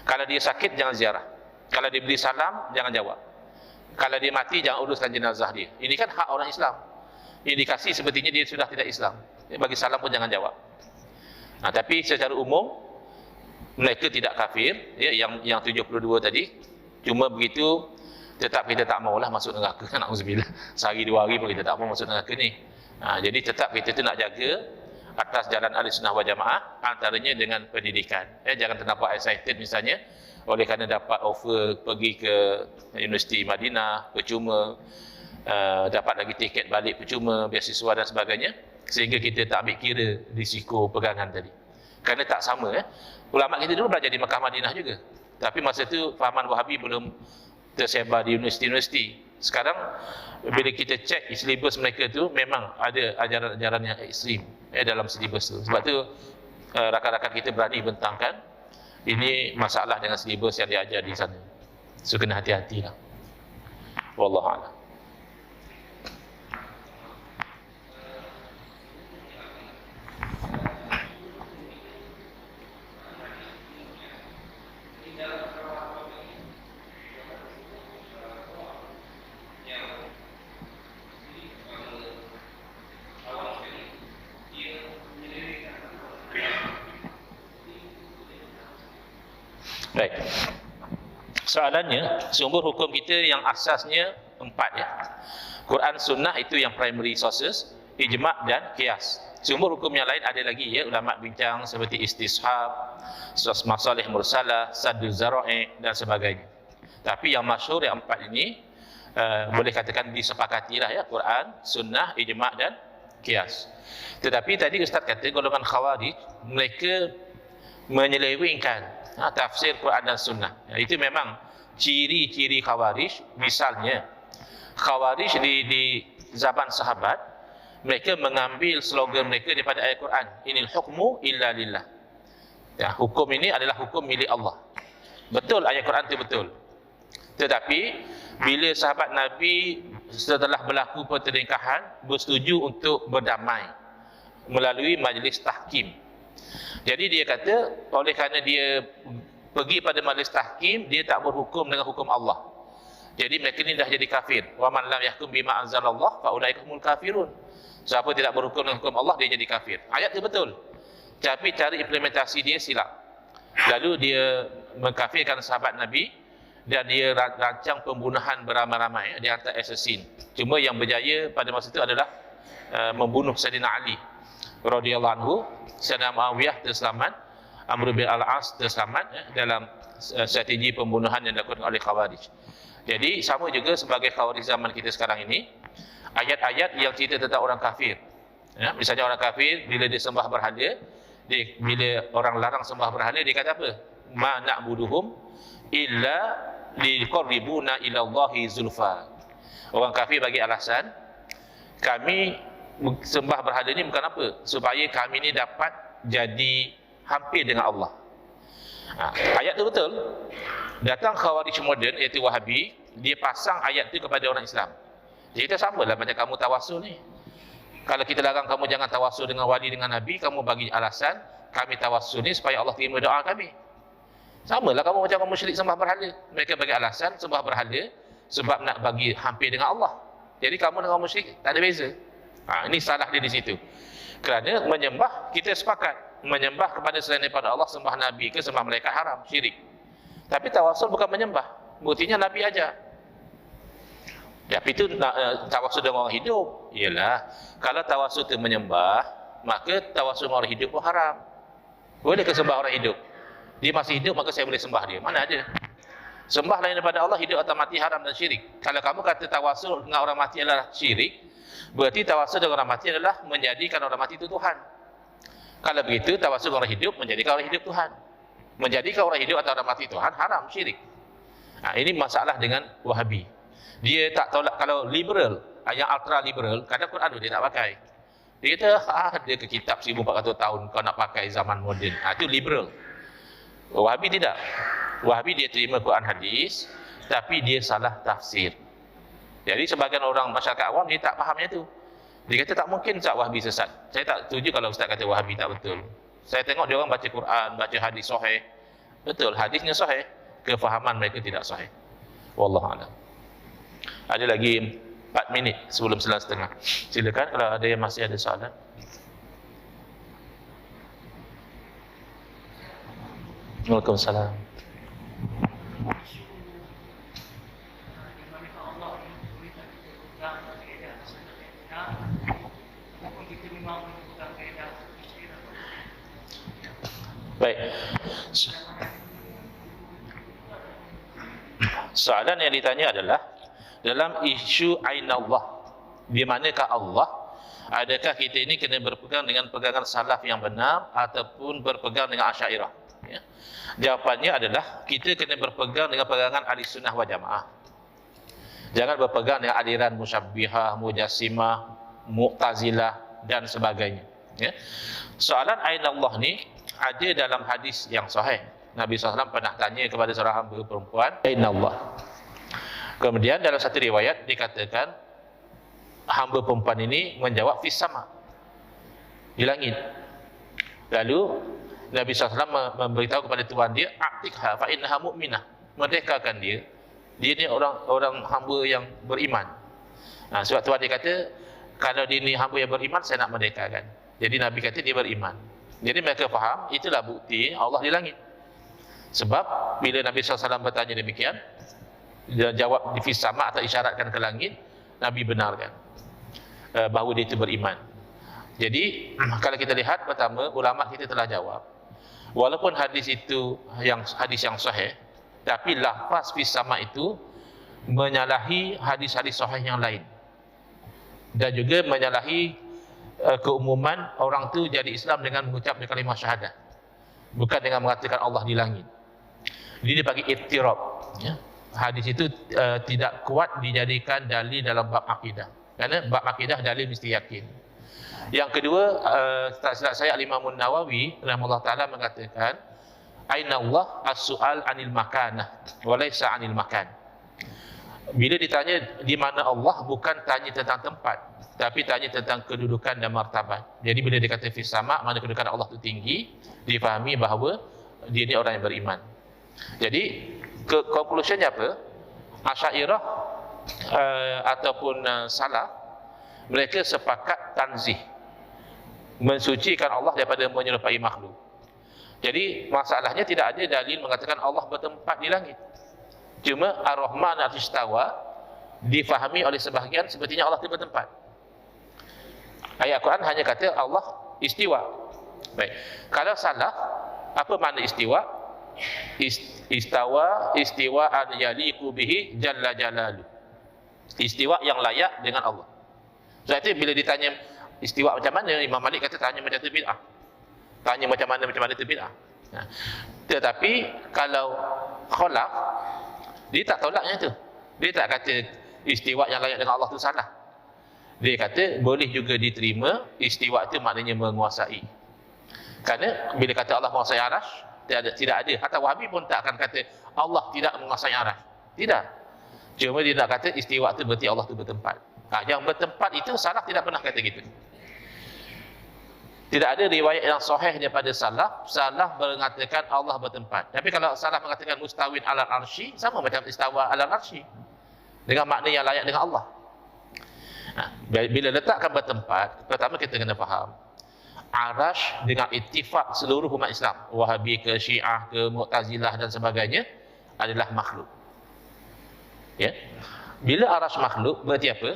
[SPEAKER 1] Kalau dia sakit, jangan ziarah. Kalau dia beri salam, jangan jawab. Kalau dia mati, jangan uruskan jenazah dia. Ini kan hak orang Islam. Indikasi sepertinya dia sudah tidak Islam. Bagi salam pun jangan jawab. Nah, tapi secara umum, mereka tidak kafir, ya, yang 72 tadi. Cuma begitu, tetap kita tak maulah masuk neraka. Na'udzubillah. Sehari 2 hari pun kita tak mau masuk neraka ni. Jadi tetap kita tu nak jaga atas jalan Ahlussunnah wal Jamaah, antaranya dengan pendidikan. Jangan terlampau excited misalnya oleh kerana dapat offer pergi ke Universiti Madinah percuma, dapat lagi tiket balik percuma, beasiswa dan sebagainya, sehingga kita tak ambil kira risiko pegangan tadi. Kerana tak sama. Ulama kita dulu belajar di Mekah Madinah juga, tapi masa tu fahaman Wahabi belum tersebar di universiti-universiti. Sekarang bila kita cek silibus mereka tu, memang ada ajaran-ajaran yang ekstrim dalam silibus tu. Sebab tu rakan-rakan kita berani bentangkan ini masalah dengan silibus yang diajar di sana. So kena hati-hatilah. Wallahu a'lam. Baik. Soalannya, sumber hukum kita yang asasnya 4 ya. Quran, sunnah itu yang primary sources, ijma' dan qiyas. Sumber hukum yang lain ada lagi ya, ulama bincang seperti istishab, masalih mursalah, saddul zara'i dan sebagainya. Tapi yang masyhur yang 4 ini boleh katakan disepakatilah ya, Quran, sunnah, ijma' dan qiyas. Tetapi tadi Ustaz kata golongan Khawarij mereka menyelewengkan tafsir Quran dan Sunnah. Itu memang ciri-ciri Khawarij. Misalnya Khawarij di zaman sahabat, mereka mengambil slogan mereka daripada ayat Quran, inil hukmu illa lillah. Ya, hukum ini adalah hukum milik Allah. Betul, ayat Quran itu betul. Tetapi bila sahabat Nabi setelah berlaku pertelingkahan bersetuju untuk berdamai melalui majlis tahkim. Jadi dia kata, oleh kerana dia pergi pada majlis tahkim, dia tak berhukum dengan hukum Allah. Jadi mereka ni dah jadi kafir. Wa man lam yahkum bima anzalallah fa ulaika humul kafirun. Siapa tidak berhukum dengan hukum Allah, dia jadi kafir. Ayat itu betul. Tapi cara implementasi dia silap. Lalu dia mengkafirkan sahabat Nabi dan dia rancang pembunuhan beramai-ramai. Dia hantar assassin. Cuma yang berjaya pada masa itu adalah membunuh Sayyidina Ali radhiyallahu anhu. Sayyidina Muawiyah terselamat, Amr bin Al-As terselamat dalam strategi pembunuhan yang dilakukan oleh Khawarij. Jadi sama juga sebagai Khawarij zaman kita sekarang ini, ayat-ayat yang cerita tentang orang kafir. Ya, misalnya orang kafir bila dia sembah berhala, bila orang larang sembah berhala, dia kata apa? Ma na'buduhum illa liqarribuna ila Allahi zulfa. Orang kafir bagi alasan, kami sembah berhala ni bukan apa, supaya kami ni dapat jadi hampir dengan Allah. Ayat tu betul. Datang Khawarij moden, iaitu Wahabi, dia pasang ayat tu kepada orang Islam. Jadi kita samalah macam kamu tawasul ni. Kalau kita larang kamu jangan tawasul dengan wali, dengan Nabi, kamu bagi alasan kami tawasul ni supaya Allah terima doa kami. Samalah kamu macam kamu syirik sembah berhala. Mereka bagi alasan sembah berhala sebab nak bagi hampir dengan Allah. Jadi kamu dengan musyrik tak ada beza. Ini salah dia di situ. Kerana menyembah, kita sepakat menyembah kepada selain daripada Allah, sembah Nabi ke sembah mereka haram, syirik. Tapi tawasul bukan menyembah. Buktinya Nabi ajar. Ya, itu tawasul dengan orang hidup. Ialah, kalau tawasul itu menyembah, maka tawasul dengan orang hidup pun haram. Boleh ke sembah orang hidup? Dia masih hidup, maka saya boleh sembah dia. Mana ada? Sembah lain daripada Allah, hidup atau mati, haram dan syirik. Kalau kamu kata tawasul dengan orang mati adalah syirik, berarti tawasul dengan orang mati adalah menjadikan orang mati itu Tuhan. Kalau begitu, tawasul dengan orang hidup menjadikan orang hidup Tuhan. Menjadikan orang hidup atau orang mati Tuhan, haram, syirik. Ini masalah dengan Wahabi. Dia tak tahu, kalau liberal, yang ultra liberal, kadang Quran dia tak pakai. Dia kata, dia ke kitab 1400 tahun kau nak pakai zaman moden. Itu liberal. Wahabi tidak. Wahabi dia terima Quran hadis, tapi dia salah tafsir. Jadi sebagian orang masyarakat awam dia tak fahamnya tu. Dia kata tak mungkin Ustaz Wahabi sesat. Saya tak setuju kalau Ustaz kata Wahabi tak betul. Saya tengok dia orang baca Quran, baca hadis sahih. Betul, hadisnya sahih, kefahaman mereka tidak sahih. Wallahu a'lam. Ada lagi 4 minit sebelum 9:30. Silakan kalau ada yang masih ada soalan. Waalaikumsalam. Baik. Soalan yang ditanya adalah dalam isu ainallah, di manakah Allah? Adakah kita ini kena berpegang dengan pegangan salaf yang benar ataupun berpegang dengan Asy'ariyah? Ya. Jawapannya adalah kita kena berpegang dengan pegangan Ahlussunnah wal Jamaah. Jangan berpegang dengan aliran Musyabbihah, Mujassimah, Mu'tazilah dan sebagainya. Ya. Soalan ainallah ni ada dalam hadis yang sahih. Nabi SAW pernah tanya kepada seorang hamba perempuan, ainallah. Kemudian dalam satu riwayat dikatakan hamba perempuan ini menjawab fis sama, di langit. Lalu Nabi SAW memberitahu kepada tuan dia, a'tiqha fa innaha mu'minah, merdekakan dia. Dia ni orang hamba yang beriman. Sebab tuan dia kata, kalau dia ni hamba yang beriman, saya nak merdekakan. Jadi Nabi kata dia beriman. Jadi mereka faham, itulah bukti Allah di langit. Sebab bila Nabi SAW bertanya demikian, dia jawab di fis sama atau isyaratkan ke langit, Nabi benarkan bahawa dia itu beriman. Jadi kalau kita lihat, pertama ulama kita telah jawab, walaupun hadis itu hadis yang sahih, tapi lafaz fis sama itu menyalahi hadis-hadis sahih yang lain, dan juga menyalahi keumuman orang tu jadi Islam dengan mengucap kalimah syahadah, bukan dengan mengatakan Allah di langit. Dia bagi ittirab, ya. Hadis itu tidak kuat dijadikan dalil dalam bab akidah, kerana bab akidah dalil mesti yakin. Yang kedua, tak silap saya Imam Nawawi rahimahullah taala mengatakan, aina Allah as-su'al anil makanah wa laysa anil makan. Bila ditanya di mana Allah, bukan tanya tentang tempat, tapi tanya tentang kedudukan dan martabat. Jadi bila dikata fis sama, mana kedudukan Allah itu tinggi, difahami bahawa dia ni orang yang beriman. Jadi conclusionnya apa? Asy'ariyah ataupun salaf, mereka sepakat tanzih, mensucikan Allah daripada menyerupai makhluk. Jadi masalahnya tidak ada dalil mengatakan Allah bertempat di langit. Cuma Ar-Rahman al-Istawa difahami oleh sebahagian sepertinya Allah itu bertempat. Ayat Quran hanya kata Allah istiwa. Baik. Kalau salah, apa makna istiwa? Istiwa'an yaliqu bihi jalla jalalu. Istiwa yang layak dengan Allah. Sebab itu bila ditanya istiwa macam mana, Imam Malik kata tanya macam tu bid'ah. Tanya macam mana tu bid'ah. Tetapi kalau khalaf, dia tak tolaknya tu. Dia tak kata istiwa yang layak dengan Allah tu salah. Dia kata boleh juga diterima, istiwa itu maknanya menguasai. Kerana bila kata Allah menguasai arasy, tidak ada. Hatta Wahabi pun tak akan kata Allah tidak menguasai arasy. Tidak. Cuma dia nak kata istiwa itu berarti Allah itu bertempat. Yang bertempat itu salaf tidak pernah kata gitu. Tidak ada riwayat yang sahih daripada salaf mengatakan Allah bertempat. Tapi kalau salaf mengatakan mustawin alal arsy, sama macam istawa alal arsy, dengan makna yang layak dengan Allah. Bila letakkan bertempat, pertama kita kena faham arasy dengan ittifaq seluruh umat Islam, Wahabi ke Syiah ke Mu'tazilah dan sebagainya, adalah makhluk. Ya. Bila arasy makhluk, berarti apa?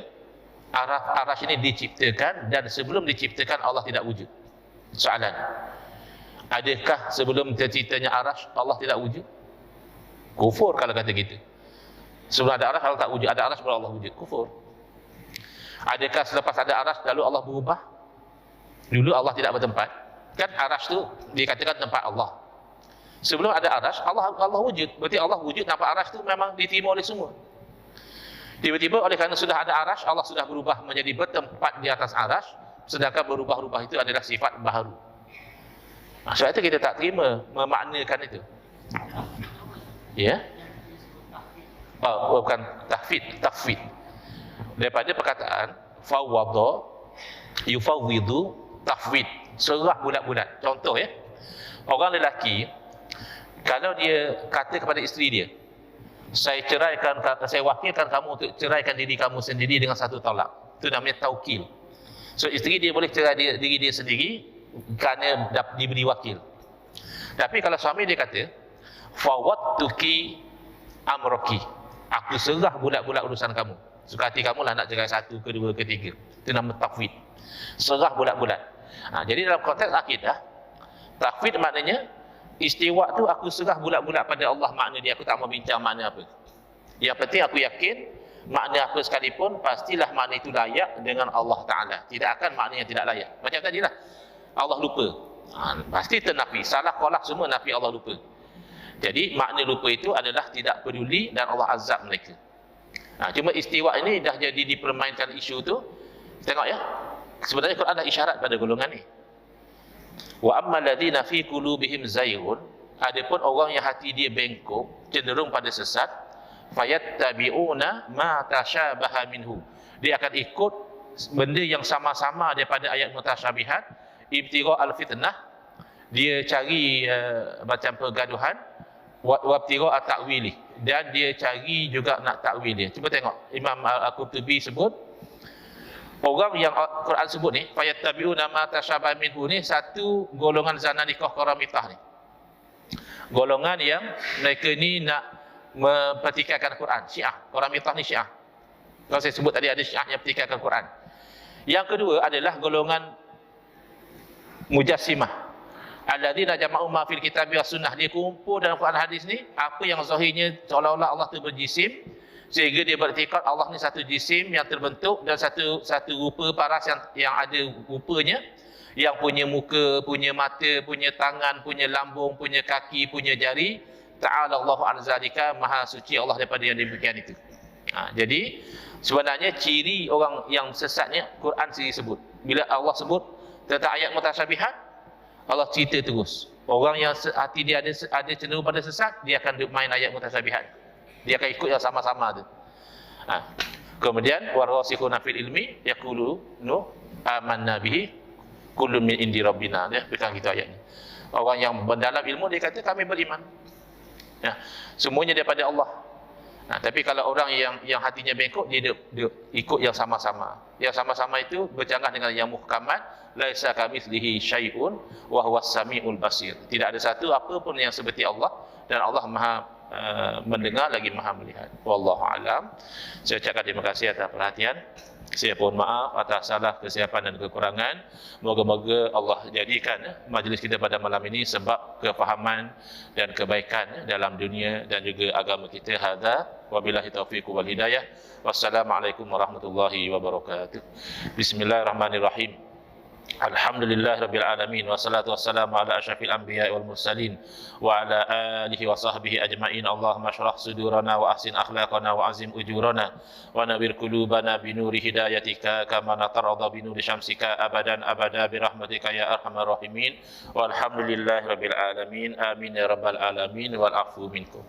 [SPEAKER 1] Arasy ini diciptakan, dan sebelum diciptakan Allah tidak wujud. Soalan, adakah sebelum terciptanya arasy Allah tidak wujud? Kufur kalau kata gitu. Sebelum ada arasy Allah tak wujud, ada arasy baru Allah wujud. Kufur. Adakah selepas ada arasy lalu Allah berubah? Dulu Allah tidak bertempat. Kan arasy tu dikatakan tempat Allah. Sebelum ada arasy Allah wujud. Berarti Allah wujud, nampak arasy tu memang diterima oleh semua. Tiba-tiba oleh kerana sudah ada arasy, Allah sudah berubah menjadi bertempat di atas arasy, sedangkan berubah-ubah itu adalah sifat baharu. Sebab itu kita tak terima memaknakan itu. Ya? Bukan tafwid. Daripada perkataan fawwadha yufawwidu tafwid, serah bulat-bulat. Contoh ya, Orang lelaki, kalau dia kata kepada isteri dia, saya wakilkan kamu untuk ceraikan diri kamu sendiri dengan satu talak. Itu namanya taukil. So isteri dia boleh cerai diri dia sendiri kerana diberi wakil. Tapi kalau suami dia kata, fawattuki amroki, aku serah bulat-bulat urusan kamu. Suka hati kamu lah nak cerai satu, kedua, ketiga. Itu nama tafwid. Serah bulat-bulat. Jadi dalam konteks akidah, tafwid maknanya istiwa tu aku serah bulat-bulat pada Allah, makna dia aku tak mau bincang makna apa. Yang penting aku yakin makna apa sekalipun pastilah makna itu layak dengan Allah Ta'ala. Tidak akan makna yang tidak layak. Macam tadilah Allah lupa, pasti ternafi, salah kolak semua nafi Allah lupa. Jadi makna lupa itu adalah tidak peduli dan Allah azab mereka. Cuma istiwa ini dah jadi dipermainkan isu tu. Tengok ya, sebenarnya Quran ada isyarat pada golongan ni. Wa amma alladhina fi qulubihim zayghun, adapun orang yang hati dia bengkok, cenderung pada sesat, fayattabi'una ma tashabaha minhu, dia akan ikut benda yang sama-sama daripada ayat mutasyabihat, ibtigha al-fitnah, dia cari macam pergaduhan, wa ibtigha at-ta'wili, dan dia cari juga nak takwil dia. Cuba tengok Imam Al-Qurtubi sebut, orang yang Quran sebut ni, fayattabi'una ma tashabaha minhu ni, satu golongan zanadikah qaramitah ni. Golongan yang mereka ni nak mempertikaikan Quran, Syiah. Qaramitah ni Syiah. Kalau saya sebut tadi ada Syiah yang pertikaikan Quran. Yang kedua adalah golongan Mujassimah. Alladzina jama'u ma fil kitabi was sunnah, dia kumpul dalam Quran hadis ni apa yang zahirnya seolah-olah Allah tu berjisim, sehingga dia beriktikad Allah ni satu jisim yang terbentuk dan satu rupa paras yang ada rupanya, yang punya muka, punya mata, punya tangan, punya lambung, punya kaki, punya jari. Ta'ala Allahu an zalika, maha suci Allah daripada yang demikian itu. Jadi sebenarnya ciri orang yang sesatnya Quran sendiri sebut. Bila Allah sebut tentang ayat mutasyabihat, Allah cerita terus. Orang yang hati dia ada cenderung pada sesat, dia akan main ayat mutasyabihat. Dia akan ikut yang sama-sama tu. Kemudian warasikhuna fil ilmi yaquluna amanna bihi kullun min indi rabbina. Dia pegang kita ayat ni. Orang yang mendalam ilmu dia kata kami beriman. Semuanya daripada Allah. Tapi kalau orang yang hatinya bengkok, dia ikut yang sama-sama. Yang sama-sama itu bercanggah dengan yang muhkamat, laisa kamitslihi syai'un wa huwas samiul basir. Tidak ada satu apa pun yang seperti Allah, dan Allah Maha mendengar lagi Maha melihat. Wallahu alam. Saya ucapkan terima kasih atas perhatian. Saya mohon maaf atas salah, kesilapan dan kekurangan. Moga-moga Allah jadikan majlis kita pada malam ini sebab kefahaman dan kebaikan dalam dunia dan juga agama kita. Hadza wabillahi taufiq wal hidayah. Wassalamualaikum warahmatullahi wabarakatuh. Bismillahirrahmanirrahim. Alhamdulillahirabbil alamin, wassalatu wassalamu ala asyrafil anbiya'i wal mursalin wa ala alihi wa sahbihi ajma'in. Allahumma shrah sudurana wa ahsin akhlaqana wa azim ujurana wa nawwir qulubana bi nuri hidayatika kama natarada bi nuri syamsika abadan abada bi rahmatika ya arhamar rahimin. Walhamdulillahirabbil alamin. Amin ya rabbal alamin wal afu minkum.